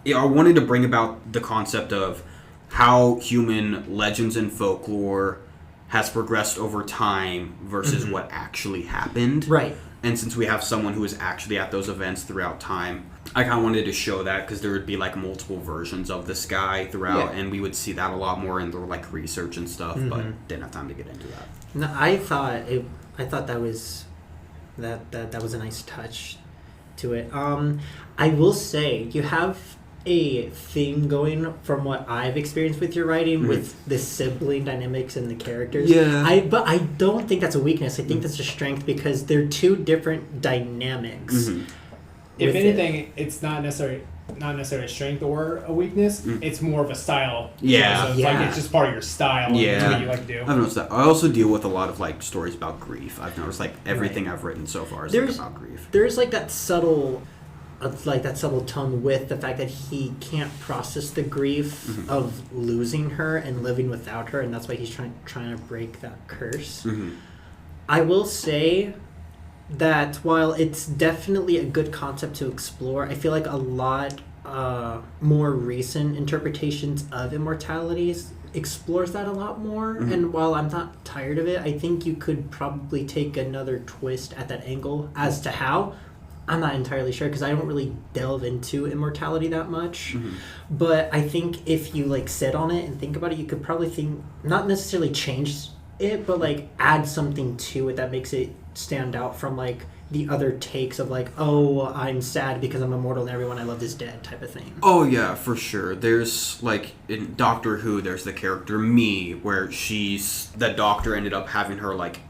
I wanted to bring about the concept of how human legends and folklore has progressed over time versus what actually happened. Right. And since we have someone who is actually at those events throughout time, I kind of wanted to show that because there would be like multiple versions of this guy throughout, and we would see that a lot more in the like research and stuff, but didn't have time to get into that. No, I thought that was That was a nice touch to it. I will say you have a theme going from what I've experienced with your writing with the sibling dynamics and the characters. Yeah. But I don't think that's a weakness. I think that's a strength because they're two different dynamics. If anything, it's not necessarily a strength or a weakness. It's more of a style. Yeah. So it's like it's just part of your style. Yeah. And what you like to do. I've noticed that. I also deal with a lot of like stories about grief. I've noticed like everything I've written so far is like, about grief. There's like that subtle tone with the fact that he can't process the grief of losing her and living without her, and that's why he's trying to break that curse. I will say that while it's definitely a good concept to explore, I feel like a lot more recent interpretations of immortalities explores that a lot more. And while I'm not tired of it, I think you could probably take another twist at that angle. As to how, I'm not entirely sure because I don't really delve into immortality that much. But I think if you like sit on it and think about it, you could probably think, not necessarily change it, but like add something to it that makes it stand out from like the other takes of like, oh, I'm sad because I'm immortal and everyone I loved is dead type of thing. Oh yeah, for sure. There's like in Doctor Who, there's the character Me, where the doctor ended up having her like,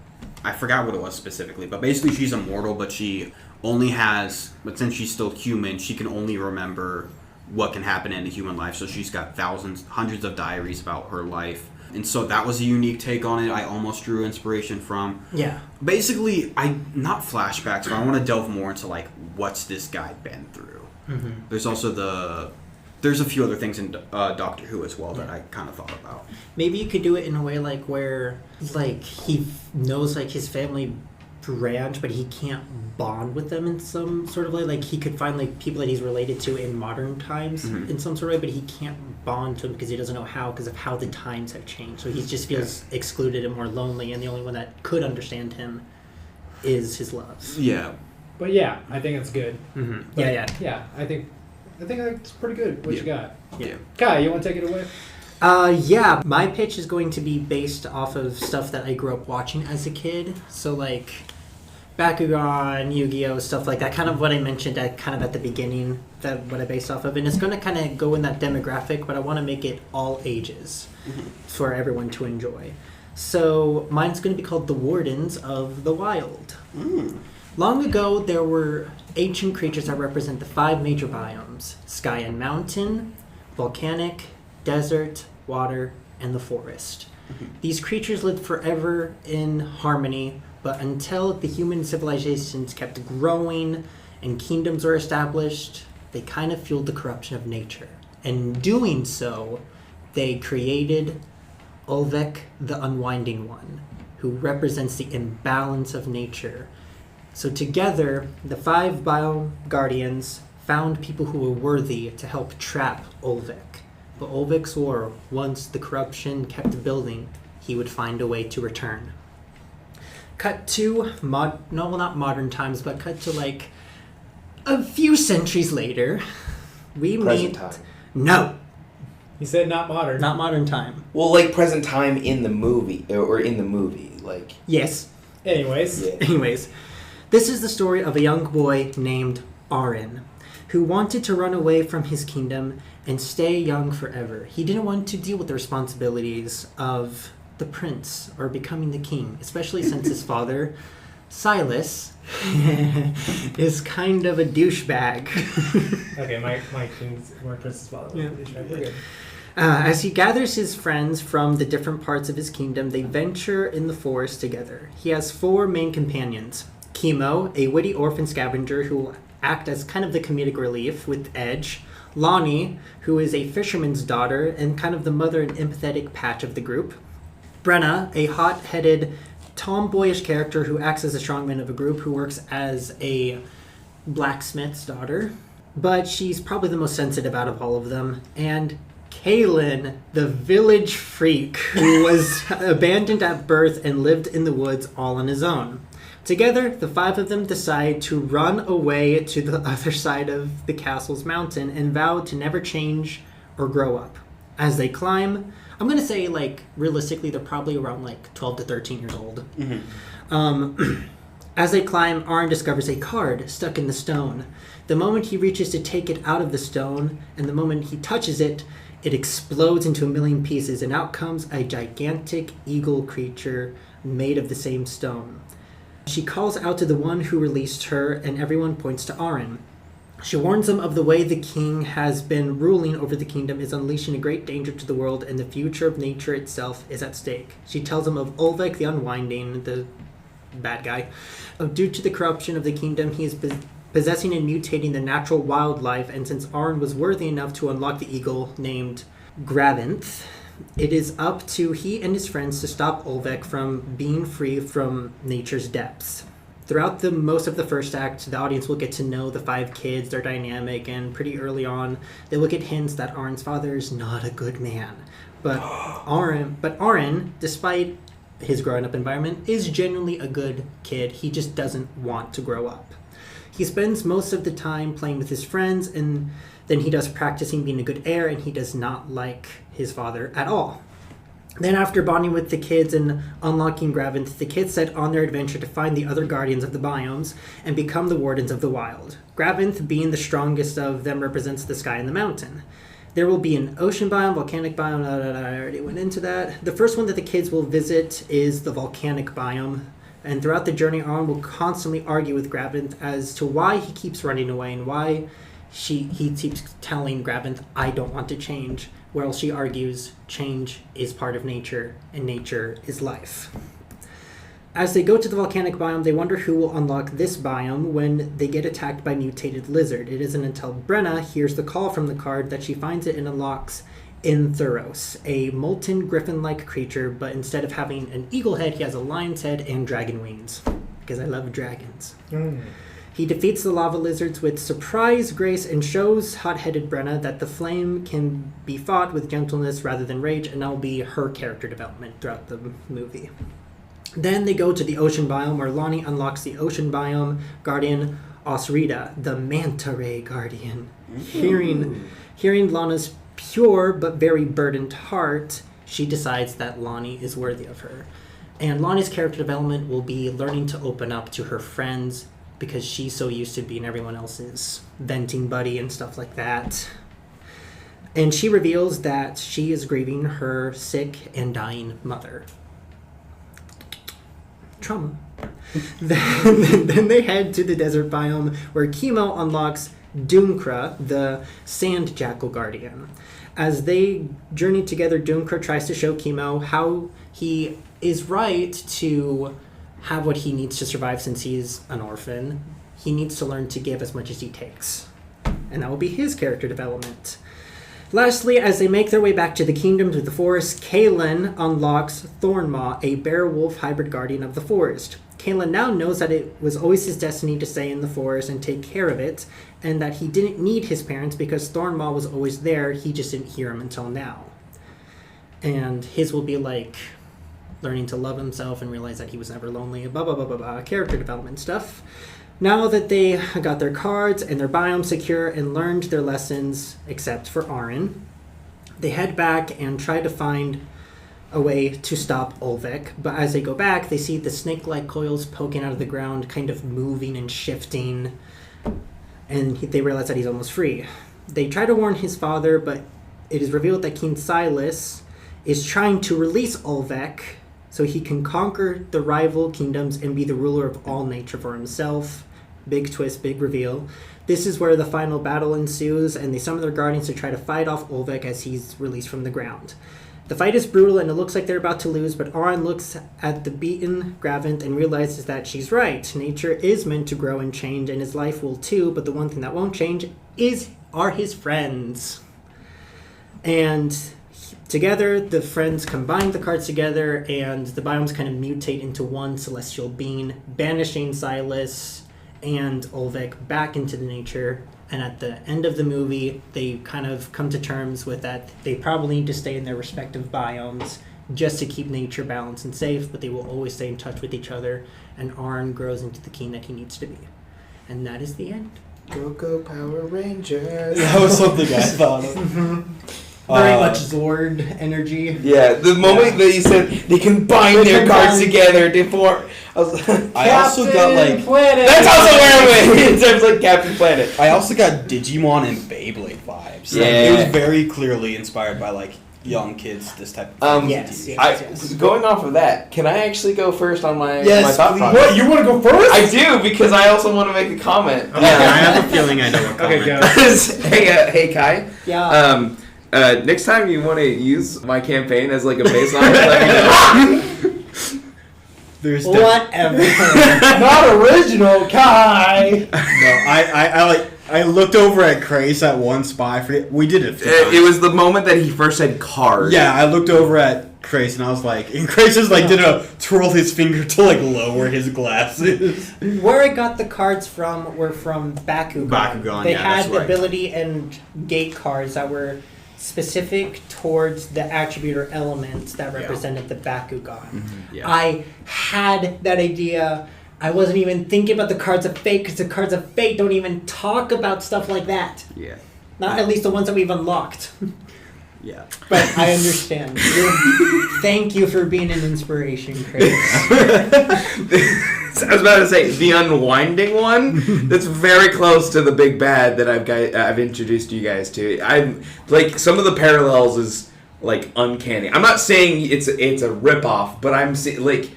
I forgot what it was specifically, but basically she's immortal, but since she's still human, she can only remember what can happen in a human life. So she's got hundreds of diaries about her life. And so that was a unique take on it. I almost drew inspiration from. Yeah. Basically, not flashbacks, but I want to delve more into like what's this guy been through. There's also there's a few other things in Doctor Who as well that I kind of thought about. Maybe you could do it in a way like where like he knows like his family branch, but he can't bond with them in some sort of way. Like he could find like people that he's related to in modern times in some sort of way, but he can't bond to them because he doesn't know how, because of how the times have changed. So he just feels excluded and more lonely, and the only one that could understand him is his loves. Yeah. But yeah, I think it's good. Yeah. I think that's pretty good. What you got? Yeah. Kai, you want to take it away? Yeah, my pitch is going to be based off of stuff that I grew up watching as a kid. So like Bakugan, Yu-Gi-Oh, stuff like that. Kind of what I mentioned at the beginning, that what I based off of. And it's going to kind of go in that demographic, but I want to make it all ages for everyone to enjoy. So mine's going to be called The Wardens of the Wild. Long ago, there were ancient creatures that represent the 5 major biomes: sky and mountain, volcanic, desert, water, and the forest. These creatures lived forever in harmony, but until the human civilizations kept growing and kingdoms were established, they kind of fueled the corruption of nature. And in doing so, they created Ulvek, the Unwinding One, who represents the imbalance of nature. So together, the 5 biome guardians found people who were worthy to help trap Ulvek. But Ulvek swore once the corruption kept building, he would find a way to return. Cut to, not modern times, but cut to like a few centuries later, we Present meet... time. No, He said not modern. not modern time. Well, like present time in the movie, or in the movie, like. Yes. Anyways. Yeah. Anyways, this is the story of a young boy named Arin, who wanted to run away from his kingdom and stay young forever. He didn't want to deal with the responsibilities of the prince or becoming the king, especially since his father, Silas, is kind of a douchebag. Okay, my prince's father. Yeah. We're good. As he gathers his friends from the different parts of his kingdom, they venture in the forest together. He has 4 main companions. Chemo, a witty orphan scavenger who will act as kind of the comedic relief with Edge. Lonnie, who is a fisherman's daughter and kind of the mother and empathetic patch of the group. Brenna, a hot-headed, tomboyish character who acts as a strongman of a group, who works as a blacksmith's daughter. But she's probably the most sensitive out of all of them. And Kaylin, the village freak who was abandoned at birth and lived in the woods all on his own. Together, the 5 of them decide to run away to the other side of the castle's mountain and vow to never change or grow up. As they climb, I'm going to say, like, realistically, they're probably around, like, 12 to 13 years old. As they climb, Arn discovers a card stuck in the stone. The moment he reaches to take it out of the stone, and the moment he touches it, it explodes into a million pieces, and out comes a gigantic eagle creature made of the same stone. She calls out to the one who released her, and everyone points to Arn. She warns them of the way the king has been ruling over the kingdom is unleashing a great danger to the world, and the future of nature itself is at stake. She tells them of Ulvek the Unwinding, the bad guy. Due to the corruption of the kingdom, he is possessing and mutating the natural wildlife, and since Arn was worthy enough to unlock the eagle named Gravinth, it is up to he and his friends to stop Ulvek from being free from nature's depths. Throughout the most of the first act, the audience will get to know the 5 kids, their dynamic, and pretty early on, they will get hints that Arn's father is not a good man. But Arn, despite his growing up environment, is genuinely a good kid. He just doesn't want to grow up. He spends most of the time playing with his friends, and then he does practicing being a good heir, and he does not like his father at all. Then after bonding with the kids and unlocking Gravinth, the kids set on their adventure to find the other guardians of the biomes and become the wardens of the wild. Gravinth, being the strongest of them, represents the sky and the mountain. There will be an ocean biome, volcanic biome, I already went into that. The first one that the kids will visit is the volcanic biome, and throughout the journey, Arn will constantly argue with Gravinth as to why he keeps running away and why he keeps telling Gravinth, I don't want to change, whereas she argues change is part of nature and nature is life. As they go to the volcanic biome, they wonder who will unlock this biome when they get attacked by mutated lizard. It isn't until Brenna hears the call from the card that she finds it and unlocks Inthuros, a molten griffin-like creature, but instead of having an eagle head, he has a lion's head and dragon wings, because I love dragons. He defeats the lava lizards with surprise grace and shows hot-headed Brenna that the flame can be fought with gentleness rather than rage, and that will be her character development throughout the movie. Then they go to the ocean biome, where Lonnie unlocks the ocean biome guardian Osrita, the manta ray guardian. Hearing Lana's pure but very burdened heart, she decides that Lonnie is worthy of her. And Lonnie's character development will be learning to open up to her friends, because she's so used to being everyone else's venting buddy and stuff like that. And she reveals that she is grieving her sick and dying mother. Trauma. Then they head to the desert biome, where Chemo unlocks Doomkra, the sand jackal guardian. As they journey together, Doomkra tries to show Chemo how he is right to have what he needs to survive, since he's an orphan. He needs to learn to give as much as he takes. And that will be his character development. Lastly, as they make their way back to the kingdoms of the forest, Kaelin unlocks Thornmaw, a bear-wolf hybrid guardian of the forest. Kaelin now knows that it was always his destiny to stay in the forest and take care of it, and that he didn't need his parents because Thornmaw was always there, he just didn't hear him until now. And his will be like learning to love himself and realize that he was never lonely, blah, blah, blah, blah, blah, character development stuff. Now that they got their cards and their biome secure and learned their lessons, except for Arn, they head back and try to find a way to stop Ulvek. But as they go back, they see the snake-like coils poking out of the ground, kind of moving and shifting, and they realize that he's almost free. They try to warn his father, but it is revealed that King Silas is trying to release Ulvek so he can conquer the rival kingdoms and be the ruler of all nature for himself. Big twist, big reveal. This is where the final battle ensues, and they summon their guardians to try to fight off Ulvek as he's released from the ground. The fight is brutal, and it looks like they're about to lose, but Arn looks at the beaten Gravinth and realizes that she's right. Nature is meant to grow and change, and his life will too, but the one thing that won't change are his friends. And together, the friends combine the cards together, and the biomes kind of mutate into one celestial being, banishing Silas and Ulvek back into the nature. And at the end of the movie, they kind of come to terms with that they probably need to stay in their respective biomes just to keep nature balanced and safe, but they will always stay in touch with each other, and Arn grows into the king that he needs to be. And that is the end. Go Power Rangers. That was something I thought of. Very much Zord energy. Yeah, the moment that you said they combine their cards together to form, I was like, I also got like Planet. that's also where I went in terms of like Captain Planet. I also got Digimon and Beyblade vibes. Like, Yeah. it was very clearly inspired by like young kids. This type of Yes, TV. yes. Going off of that, can I actually go first on my Yes, my thought please. process? What, you want to go first? I do because I also want to make a comment. Okay, I have a feeling I know what Okay, comment. go. Hey Kai. Yeah. Next time you want to use my campaign as like a baseline, let me know. There's Whatever. Not original, Kai. I looked over at Krais at one spot. I forget, we did it. It was the moment that he first said card. Yeah, I looked over at Krais and I was like, and Krais just like did a twirl his finger to like lower his glasses. Where I got the cards from were from Bakugan. Bakugan, They yeah, had that's the right. ability and gate cards that were specific towards the attribute or elements that represented the Bakugan. Yeah. I had that idea. I wasn't even thinking about the cards of fate because the cards of fate don't even talk about stuff like that. Yeah. Not at least the ones that we've unlocked. Yeah. But I understand. Thank you for being an inspiration, Chris. I was about to say the unwinding one. That's very close to the big bad that I've introduced you guys to. I'm like some of the parallels is like uncanny. I'm not saying it's a ripoff, but I'm like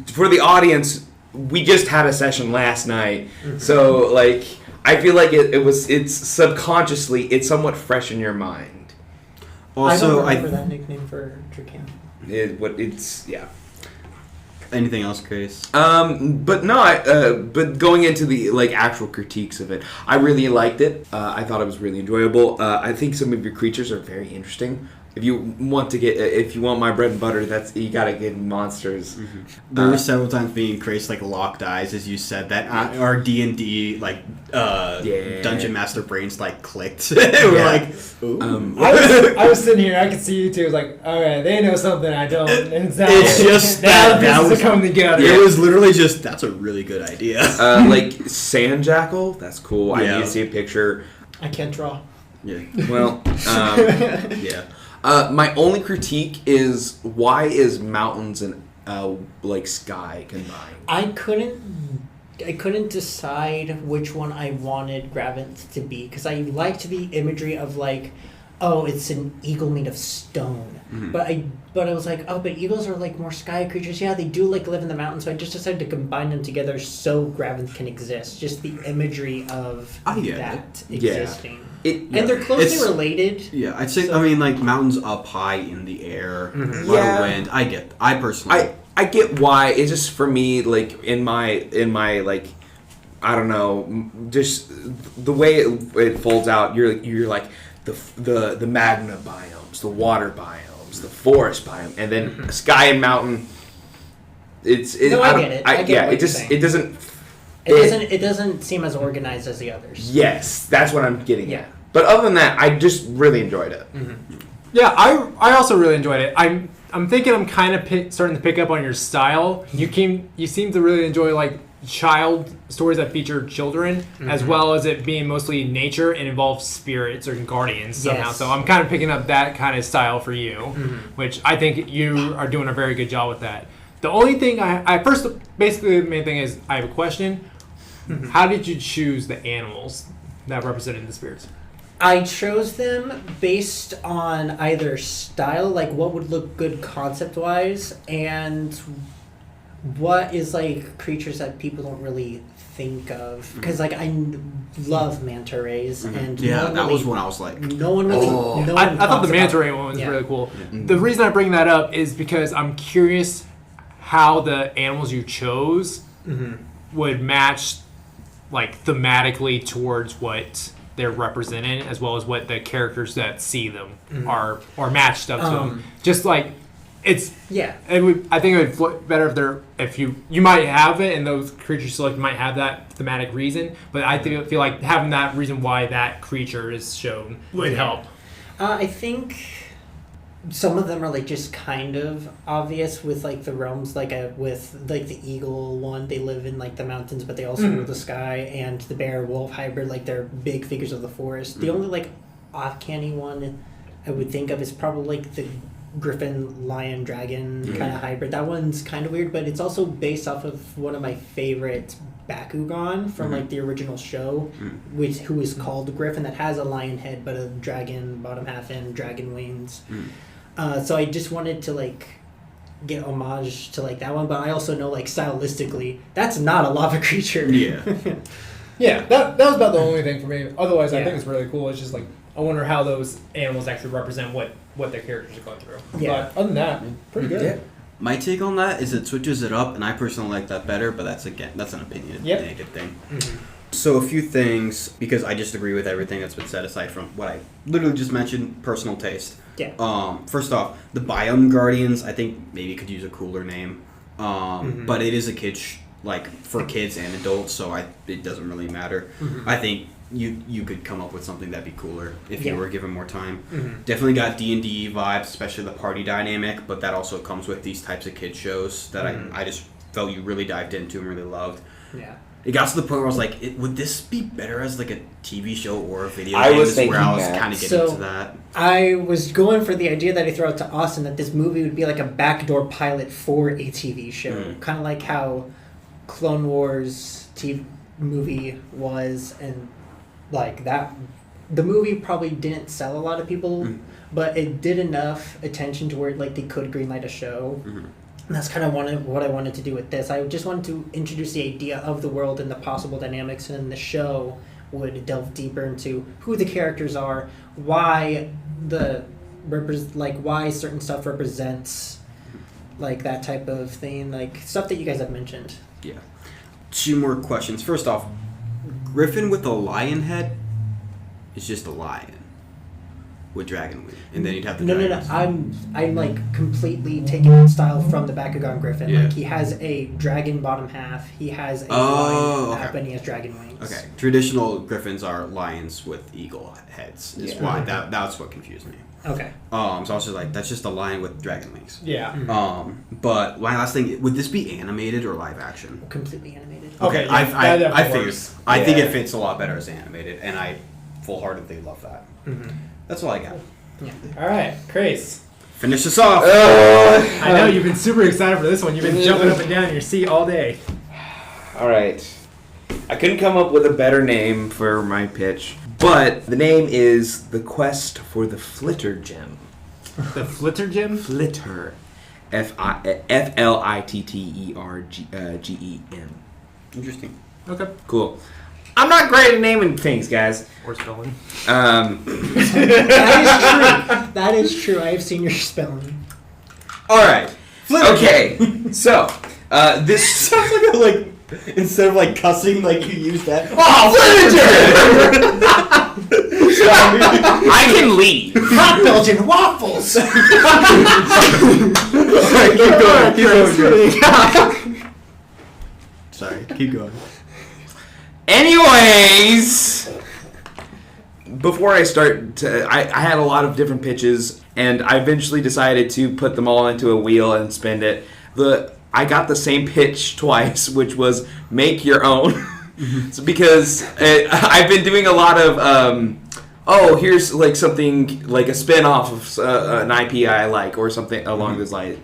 for the audience, we just had a session last night, so like I feel like it's subconsciously it's somewhat fresh in your mind. Also, I don't remember that nickname for Dracan. Anything else, Krais? But no, but going into the like actual critiques of it, I really liked it. I thought it was really enjoyable. I think some of your creatures are very interesting. If you want my bread and butter, you gotta get monsters. There were several times me and Krais like locked eyes as you said that. Our D&D like Dungeon Master brains like clicked. We're like, ooh. I was sitting here. I could see you two. It was like, all right, they know something I don't. And It's just now that the pieces was are coming together. It was literally just that's a really good idea. Like Sand Jackal, that's cool. I Yeah. need to see a picture. I can't draw. Yeah. Well, Yeah. my only critique is why is mountains and like sky combined? I couldn't decide which one I wanted Gravant to be because I liked the imagery of like, oh, it's an eagle made of stone. But I was like, oh, but eagles are like more sky creatures. Yeah, they do like live in the mountains. So I just decided to combine them together so Gravant can exist. Just the imagery of I get that Yeah. existing. It And they're closely It's- related. Yeah, I'd say. So- I mean, like mountains up high in the air, a lot Yeah. of wind. I personally. I get why. It's just for me, like in my like, I don't know, just the way it folds out. You're like the magma biomes, the water biomes, the forest biome, and then sky and mountain. No, I get it. I get what you're saying. it doesn't. It doesn't seem as organized as the others. Yes, that's what I'm getting Yeah. at. But other than that, I just really enjoyed it. Yeah, I also really enjoyed it. I'm thinking I'm kind of starting to pick up on your style. You seem to really enjoy like child stories that feature children, as well as it being mostly nature and involves spirits or guardians somehow. Yes. So I'm kind of picking up that kind of style for you, which I think you are doing a very good job with that. The only thing basically the main thing is I have a question. How did you choose the animals that represented the spirits? I chose them based on either style, like what would look good concept-wise, and what is like creatures that people don't really think of. Because like I love manta rays, and yeah, no one that really, was when I was like, no one really. Oh. No I one thought the talks manta about- ray one was yeah. really cool. The reason I bring that up is because I'm curious how the animals you chose would match like thematically towards what they're representing, as well as what the characters that see them are matched up to them. Just like it's Yeah. I think it would look better if you might have it, and those creatures selected might have that thematic reason. But I feel like having that reason why that creature is shown would help. I think some of them are like just kind of obvious with like the realms, like with like the eagle one, they live in like the mountains, but they also rule the sky, and the bear wolf hybrid, like they're big figures of the forest. The only like uncanny one I would think of is probably like the Griffin, Lion, Dragon kind of hybrid. That one's kind of weird, but it's also based off of one of my favorite Bakugan from like the original show, who is called Griffin, that has a lion head but a dragon bottom half and dragon wings. So I just wanted to like get homage to like that one, but I also know like stylistically that's not a lava creature. Yeah, that was about the only thing for me. Otherwise, I Yeah. think it's really cool. It's just like I wonder how those animals actually represent what their characters are going through. Yeah. But other than that, pretty good. Yeah. My take on that is it switches it up, and I personally like that better. But that's an opinionated thing. So a few things, because I just agree with everything that's been said aside from what I literally just mentioned, personal taste. Yeah. First off, the Biome Guardians, I think maybe could use a cooler name. But it is a kids like for kids and adults, so it doesn't really matter. I think you could come up with something that'd be cooler if you were given more time. Definitely got D&D vibes, especially the party dynamic, but that also comes with these types of kid shows that I just felt you really dived into and really loved. Yeah. It got to the point where I was like, would this be better as like a TV show or a video I game? was Is where I thinking was that. kind of getting So- to that. I was going for the idea that I threw out to Austin that this movie would be like a backdoor pilot for a TV show. Kind of like how Clone Wars TV movie was, and like that. The movie probably didn't sell a lot of people, but it did enough attention to where like they could greenlight a show. And that's kind of what I wanted to do with this. I just wanted to introduce the idea of the world and the possible dynamics, and the show would delve deeper into who the characters are, why why certain stuff represents like that type of thing, like stuff that you guys have mentioned. Yeah. 2 more questions. First off, Griffin with a lion head is just a lion with dragon wing, and then you'd have the No. dragons. I'm like completely taking that style from the Bakugan Griffin. Yeah. Like he has a dragon bottom half, he has a Oh, lion half, okay. and he has dragon wings. Okay. Traditional griffins are lions with eagle heads. Is Yeah. why that's what confused me. Okay. So I was just like, that's just a lion with dragon wings. Yeah. But my last thing, would this be animated or live action? Completely animated. Okay, I that definitely figured. works. I think Yeah. it fits a lot better as animated, and I full-heartedly love that. That's all I got. All right, Krais. Finish this off. I know you've been super excited for this one. You've been jumping up and down in your seat all day. All right. I couldn't come up with a better name for my pitch, but the name is The Quest for the Flitter Gem. The Flitter Gym? Flitter. Flittergem. Interesting. Okay. Cool. I'm not great at naming things, guys. Or spelling. That is true. I have seen your spelling. All right. Okay. So, this Sounds like instead of like cussing, like you use that. Oh, I can leave. Hot Belgian waffles. Sorry, keep going. Anyways, before I start, I had a lot of different pitches, and I eventually decided to put them all into a wheel and spin it. I got the same pitch twice, which was make your own. So because I've been doing a lot of, here's like something like a spin-off of an IP I like or something along those lines.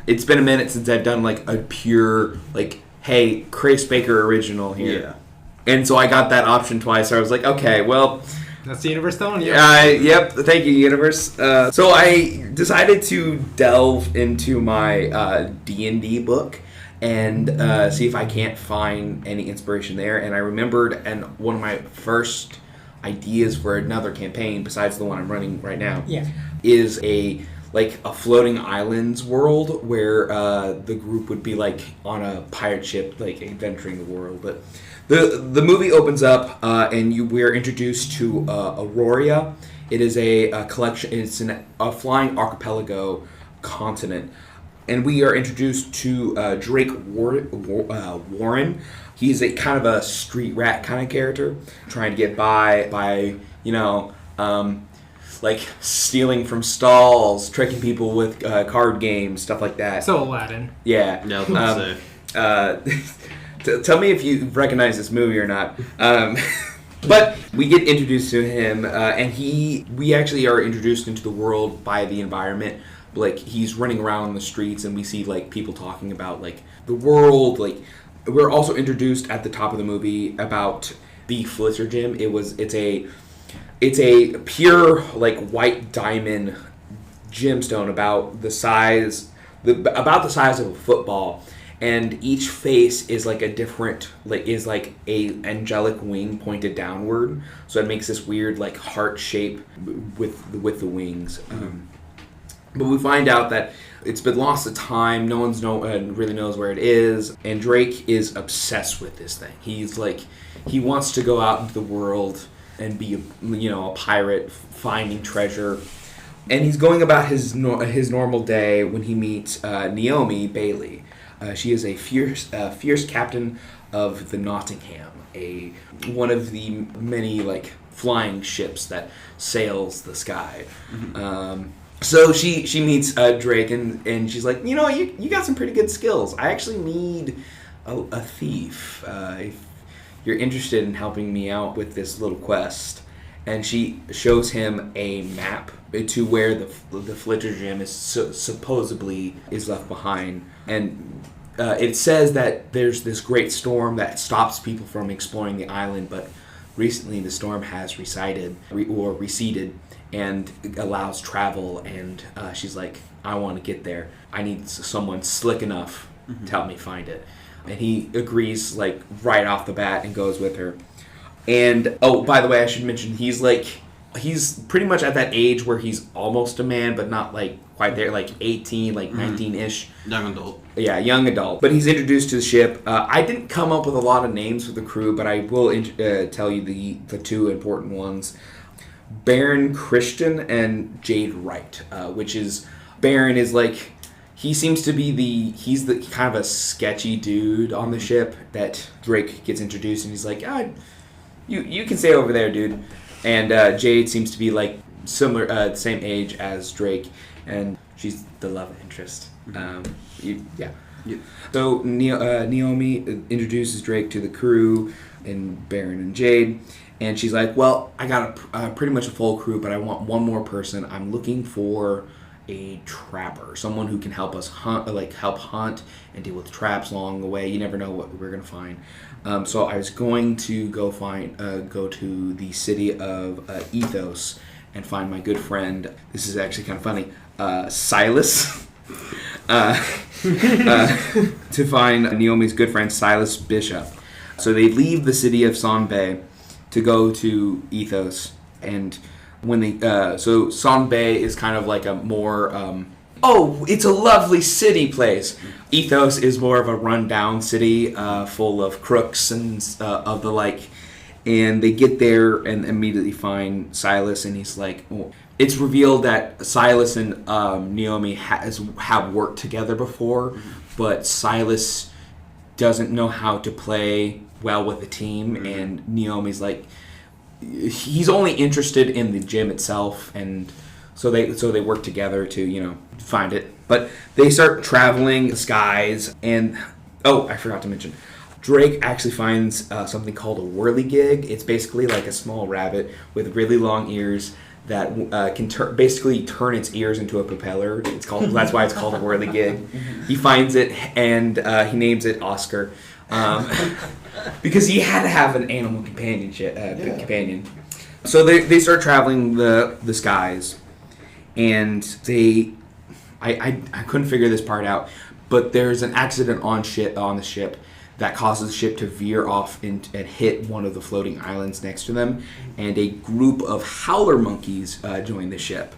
It's been a minute since I've done like a pure like, hey, Krais Baker original here. Yeah. And so I got that option twice. So I was like, okay, well, That's the universe telling you. yep. Thank you, universe. So I decided to delve into my D&D book and see if I can't find any inspiration there. And I remembered, and one of my first ideas for another campaign, besides the one I'm running right now, is a floating islands world where the group would be like on a pirate ship, like adventuring the world, but. The movie opens up and we are introduced to Auroria. It is a collection. It's a flying archipelago continent, and we are introduced to Drake Warren. He's a kind of a street rat kind of character, trying to get by like stealing from stalls, tricking people with card games, stuff like that. So Aladdin. Yeah. No, let's say. Tell me if you recognize this movie or not. But we get introduced to him, and we actually are introduced into the world by the environment. Like, he's running around on the streets, and we see, like, people talking about, like, the world. Like, we're also introduced at the top of the movie about the Flitzer Gym. It's a pure, like, white diamond gemstone about the size of a football, and each face is like a different, like, is like a angelic wing pointed downward, so it makes this weird, like, heart shape with the wings. But we find out that it's been lost to time. No one's really knows where it is, and Drake is obsessed with this thing. He's like, he wants to go out into the world and be a pirate finding treasure. And he's going about his normal day when he meets Naomi Bailey. She is a fierce captain of the Nottingham, one of the many, like, flying ships that sails the sky. So she meets Drake, and she's like, you got some pretty good skills. I actually need a thief. If you're interested in helping me out with this little quest. And she shows him a map to where the Flitzer Gym is supposedly is left behind. And it says that there's this great storm that stops people from exploring the island, but recently the storm has receded and allows travel. And she's like, I want to get there. I need someone slick enough to help me find it. And he agrees, like, right off the bat and goes with her. And, oh, by the way, I should mention, he's pretty much at that age where he's almost a man, but not, like, quite there, like 18, like 19-ish. Young adult. Yeah, young adult. But he's introduced to the ship. I didn't come up with a lot of names for the crew, but I will tell you the two important ones. Baron Christian and Jade Wright, which is, Baron is, like, he seems to be he's the kind of a sketchy dude on the ship that Drake gets introduced, and he's like, You can stay over there, dude. And Jade seems to be, like, similar, the same age as Drake, and she's the love interest. Yeah. So Naomi introduces Drake to the crew, and Baron and Jade, and she's like, well, I got pretty much a full crew, but I want one more person. I'm looking for a trapper, someone who can help us hunt and deal with traps along the way. You never know what we're gonna find. So I was going to go to the city of Ethos and find my good friend. This is actually kind of funny, Silas. To find Naomi's good friend Silas Bishop. So they leave the city of Sonbay to go to Ethos, and when they so Sonbay is kind of like a more it's a lovely city place. Ethos is more of a rundown city full of crooks and of the like. And they get there and immediately find Silas, and he's like, it's revealed that Silas and Naomi have worked together before, but Silas doesn't know how to play well with the team, and Naomi's like, he's only interested in the gym itself, and so they work together to find it. But they start traveling the skies, and I forgot to mention, Drake actually finds something called a whirligig. It's basically like a small rabbit with really long ears that can basically turn its ears into a propeller. That's why it's called a whirligig. He finds it, and he names it Oscar, because he had to have an animal companion. So they start traveling the skies, and I couldn't figure this part out, but there's an accident on the ship that causes the ship to veer off and hit one of the floating islands next to them, and a group of howler monkeys join the ship.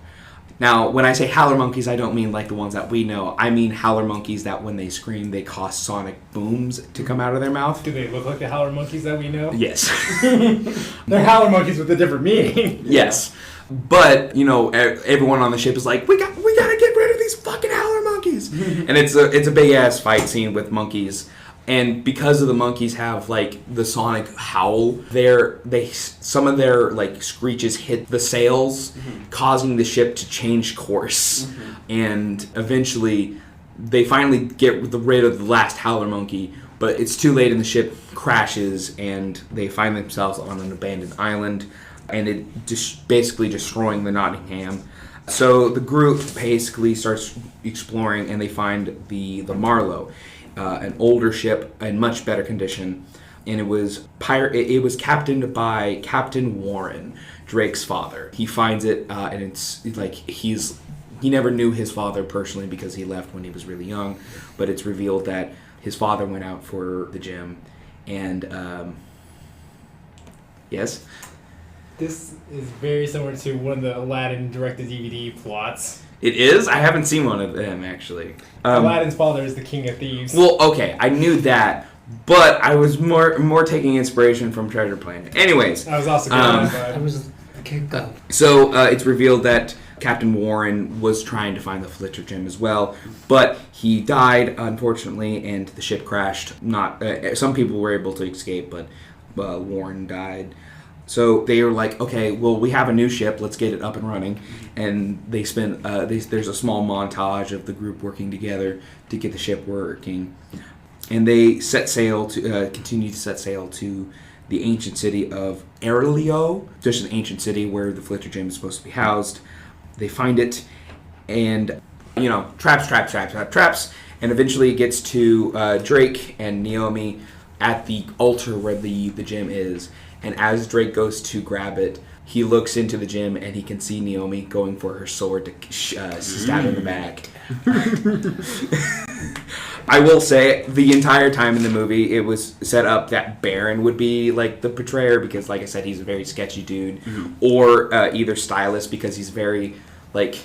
Now, when I say howler monkeys, I don't mean like the ones that we know. I mean howler monkeys that when they scream, they cause sonic booms to come out of their mouth. Do they look like the howler monkeys that we know? Yes. They're howler monkeys with a different meaning. Yes. But, everyone on the ship is like, we gotta get rid of these fucking howler monkeys. And it's a big-ass fight scene with monkeys. And because of the monkeys have, like, the sonic howl, some of their, like, screeches hit the sails, causing the ship to change course. And eventually, they finally get rid of the last Howler monkey, but it's too late and the ship crashes and they find themselves on an abandoned island and it just basically destroying the Nottingham. So the group basically starts exploring and they find the Marlowe, an older ship in much better condition, and it was captained by Captain Warren, Drake's father. He finds it and it's like he never knew his father personally because he left when he was really young, but it's revealed that his father went out for the gym, and yes? This is very similar to one of the Aladdin direct-to-DVD plots. It is? I haven't seen one of them, actually. Aladdin's father is the king of thieves. Well, okay, I knew that, but I was more taking inspiration from Treasure Planet. Anyways. I was also I was okay, go. So it's revealed that Captain Warren was trying to find the Flitter Gem as well, but he died, unfortunately, and the ship crashed. Some people were able to escape, but Warren died. So they were like, okay, well, we have a new ship. Let's get it up and running. And they spent. There's a small montage of the group working together to get the ship working, and they continue to set sail to the ancient city of Aerolio, just an ancient city where the Flitter Gem is supposed to be housed. They find it, and traps, and eventually it gets to Drake and Naomi at the altar where the gem is. And as Drake goes to grab it, he looks into the gym and he can see Naomi going for her sword to stab in the back. I will say, the entire time in the movie, it was set up that Baron would be like the portrayer because, like I said, he's a very sketchy dude, or either stylist because he's very like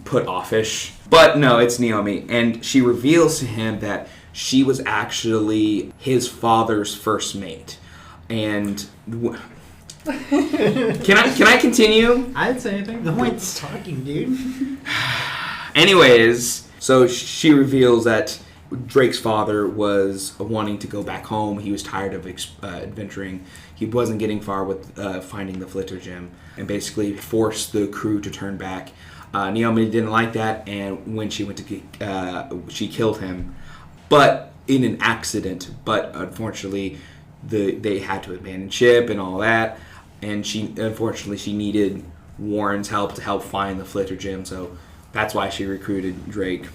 put offish. But no, it's Naomi, and she reveals to him that she was actually his father's first mate. And can I continue? I didn't say anything. No one's talking, dude. Anyways, so she reveals that Drake's father was wanting to go back home. He was tired of adventuring. He wasn't getting far with finding the Flitter Gem, and basically forced the crew to turn back. Naomi didn't like that, and when she went to she killed him, but in an accident. But unfortunately, they had to abandon ship and all that, and she needed Warren's help to help find the Flitter Gem, so that's why she recruited Drake.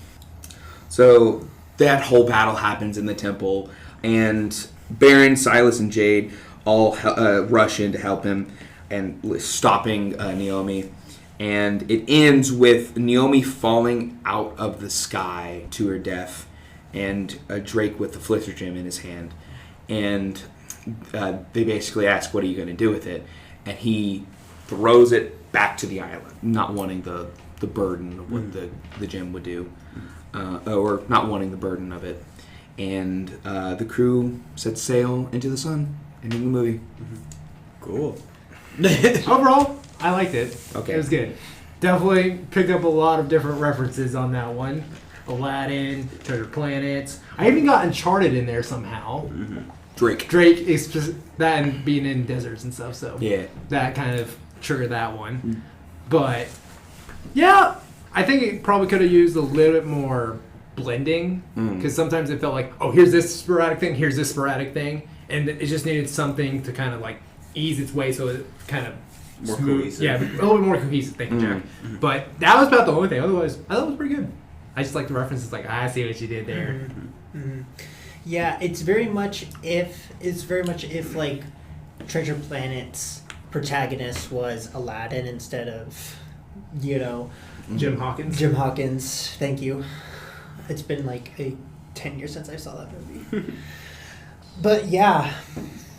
So that whole battle happens in the temple, and Baron, Silas, and Jade all rush in to help him and stopping Naomi, and it ends with Naomi falling out of the sky to her death, and Drake with the Flitter Gem in his hand, and they basically ask, what are you going to do with it? And he throws it back to the island, not wanting the burden of what the gem would do, or not wanting the burden of it. And the crew sets sail into the sun, ending the movie. Cool. Overall, I liked it. Okay. It was good. Definitely picked up a lot of different references on that one. Aladdin, Treasure Planet. I even got Uncharted in there somehow. Drake is just that, and being in deserts and stuff, so Yeah. that kind of triggered that one. But yeah, I think it probably could have used a little bit more blending, because sometimes it felt like, oh, here's this sporadic thing, and it just needed something to kind of like ease its way so it kind of More smooth. cohesive. Yeah, a little bit more cohesive. Thank you, Jack. But that was about the only thing. Otherwise, I thought it was pretty good. I just like the references, like, I see what you did there. Yeah, it's very much if like Treasure Planet's protagonist was Aladdin instead of, Jim Hawkins. Jim Hawkins. Thank you. It's been like 10 years since I saw that movie. But yeah,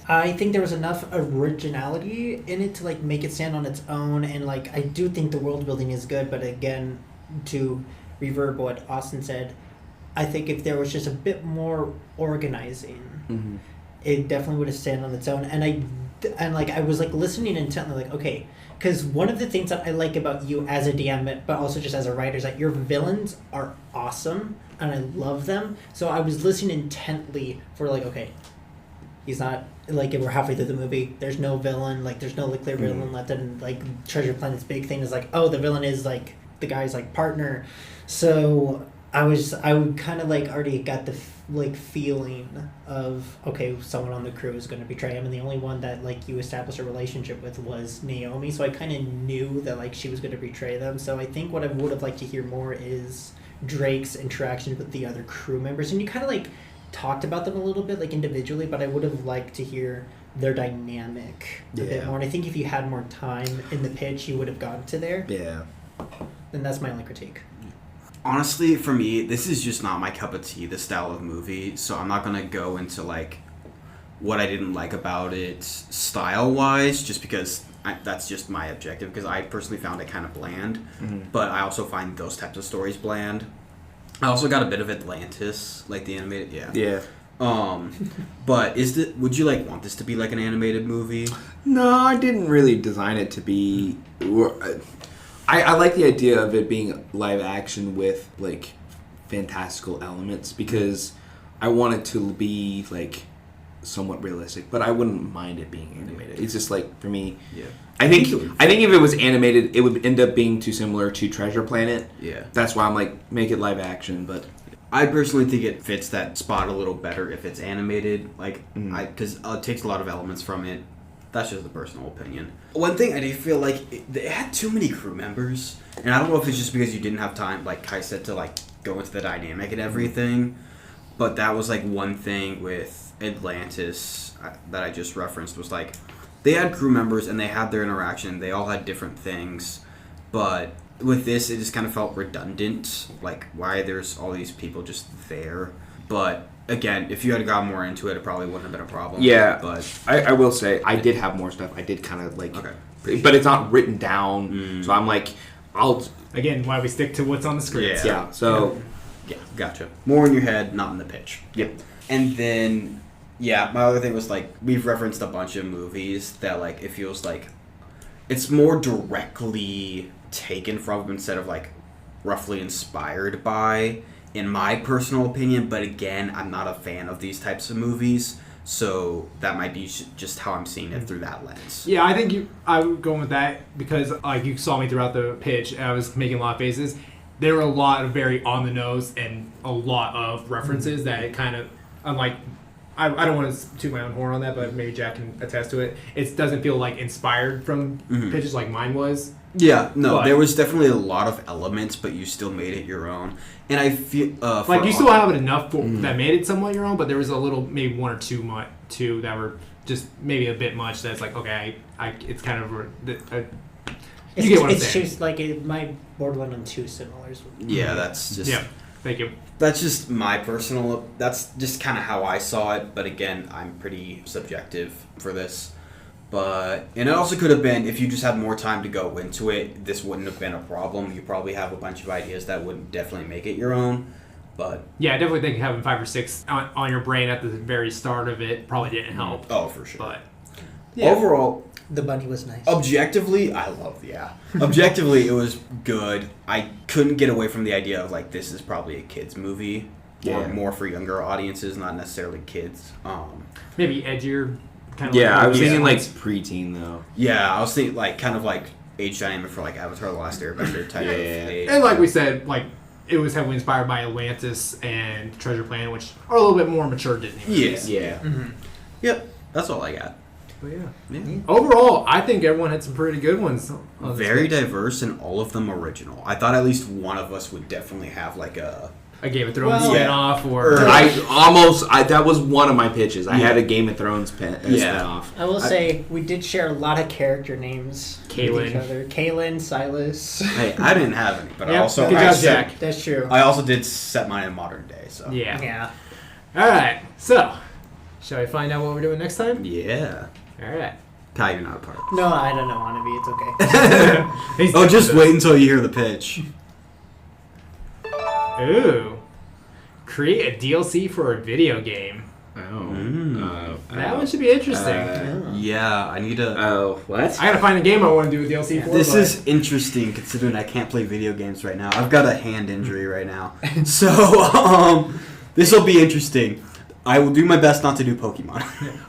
I think there was enough originality in it to like make it stand on its own, and like I do think the world building is good, but again, to reverb what Austin said, I think if there was just a bit more organizing, it definitely would have stand on its own. And I was like listening intently, like, okay, because one of the things that I like about you as a DM, but also just as a writer, is that your villains are awesome and I love them. So I was listening intently for like, okay, he's not like, we're halfway through the movie, there's no villain, like there's no like clear villain left, and like Treasure Planet's big thing is like, oh, the villain is like the guy's like partner. So I would kind of like already got the like feeling of, okay, someone on the crew is going to betray him, and the only one that like you established a relationship with was Naomi, so I kind of knew that like she was going to betray them. So I think what I would have liked to hear more is Drake's interaction with the other crew members, and you kind of like talked about them a little bit like individually, but I would have liked to hear their dynamic a bit more, and I think if you had more time in the pitch you would have gotten to there. And that's my only critique. Honestly, for me, this is just not my cup of tea, this style of movie, so I'm not going to go into, like, what I didn't like about it style-wise, just because that's just my objective, because I personally found it kind of bland, but I also find those types of stories bland. I also got a bit of Atlantis, like the animated, Yeah. But would you, like, want this to be, like, an animated movie? No, I didn't really design it to be... I like the idea of it being live action with, like, fantastical elements, because I want it to be, like, somewhat realistic, but I wouldn't mind it being animated. It's just, like, for me... Yeah. I think if it was animated, it would end up being too similar to Treasure Planet. Yeah. That's why I'm like, make it live action, but... I personally think it fits that spot a little better if it's animated, like, because it takes a lot of elements from it. That's just a personal opinion. One thing I do feel like it had too many crew members, and I don't know if it's just because you didn't have time, like Kai said, to like go into the dynamic and everything. But that was like one thing with Atlantis that I just referenced was like they had crew members and they had their interaction. They all had different things, but with this it just kind of felt redundant. Like why there's all these people just there, but. Again, if you had gotten more into it, it probably wouldn't have been a problem. Yeah, but I will say, I did have more stuff. I did kind of like... Okay. But it's not written down, so I'm like, I'll... Again, why we stick to what's on the screen. Yeah, so... Yeah, gotcha. More in your head, not in the pitch. Yep. And then, yeah, my other thing was, like, we've referenced a bunch of movies that, like, it feels like it's more directly taken from instead of, like, roughly inspired by... in my personal opinion, but again, I'm not a fan of these types of movies, so that might be just how I'm seeing it through that lens. Yeah, I think I would go with that because like you saw me throughout the pitch, and I was making a lot of faces. There were a lot of very on the nose and a lot of references that it kind of, I'm like, I don't want to toot my own horn on that, but maybe Jack can attest to it. It doesn't feel like inspired from pitches like mine was. Yeah, no, But- there was definitely a lot of elements, but you still made it your own. And I feel Like you still have it enough for, that made it somewhat your own, but there was a little, maybe one or two that were just maybe a bit much. That's like, okay, it's kind of you get what I'm saying. Just like my board went on two similars. Yeah, that's just Thank you. That's just my personal. That's just kind of how I saw it. But again, I'm pretty subjective for this. And it also could have been, if you just had more time to go into it, this wouldn't have been a problem. You probably have a bunch of ideas that would definitely make it your own. But yeah, I definitely think having 5 or 6 on your brain at the very start of it probably didn't help. Oh, for sure. But overall, the bunny was nice. objectively, objectively, it was good. I couldn't get away from the idea of like this is probably a kids movie, or more for younger audiences, not necessarily kids. Maybe edgier. Kind of Yeah, like I was thinking like movies. preteen though. Yeah, I was thinking like kind of like age dynamic for like Avatar: The Last Airbender type of age. And like we said, like it was heavily inspired by Atlantis and Treasure Planet, which are a little bit more mature Disney movies. Yeah. Yep, that's all I got. But Yeah. overall, I think everyone had some pretty good ones. on this Very list. diverse and all of them original. I thought at least one of us would definitely have like a... A Game of Thrones Well, spinoff, or That was one of my pitches. I had a Game of Thrones spinoff. I will say we did share a lot of character names with each Kaylin. other. Kaylin, Silas. Hey, I didn't have any, but I Yep, also... good I job, set- Jack. That's true. I also did set mine in modern day, so... yeah. Yeah. All right. So, shall we find out what we're doing next time? Yeah. All right. Kai, you're not a part. No, I don't know, want to be. It's okay. Oh, just wait until you hear the pitch. Ooh. Create a DLC for a video game. That one should be interesting. Yeah, I need to... Oh, what? I gotta find a game I want to do a DLC for. This but- is interesting considering I can't play video games right now. I've got a hand injury right now. So, this will be interesting. I will do my best not to do Pokemon.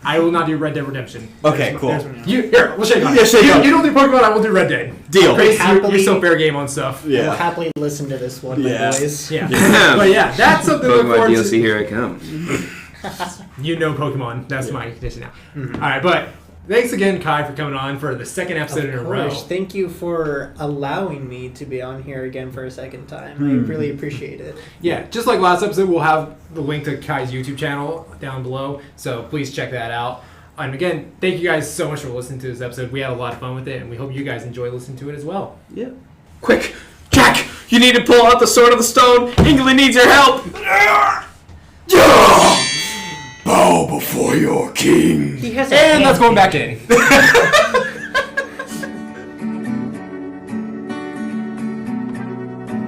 I will not do Red Dead Redemption. Okay, cool. Here, we'll shake on it. Yeah, shake you, on it. you don't do Pokemon, I will do Red Dead. Deal. Grace, you're Happily- so fair game on stuff. We'll happily listen to this one, Yeah. my boys. Yeah. But yeah, that's something to look Pokemon forward DLC, to. here I come. You know Pokemon. That's my condition now. All right, but thanks again, Kai, for coming on for the second episode in a row. Thank you for allowing me to be on here again for a second time. I really appreciate it. Yeah, just like last episode, we'll have the link to Kai's YouTube channel down below, so please check that out. And again, thank you guys so much for listening to this episode. We had a lot of fun with it, and we hope you guys enjoy listening to it as well. Yeah. Quick, Jack! You need to pull out the Sword of the Stone. England needs your help. Bow before your king. He has a And hand that's going back in.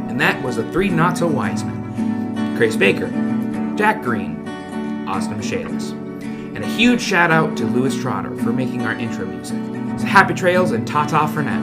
And that was the 3 Not So Wise Men. Krais Baker, Jack Green, Austin Michaelis. And a huge shout out to Louis Trotter for making our intro music. So happy trails and ta-ta for now.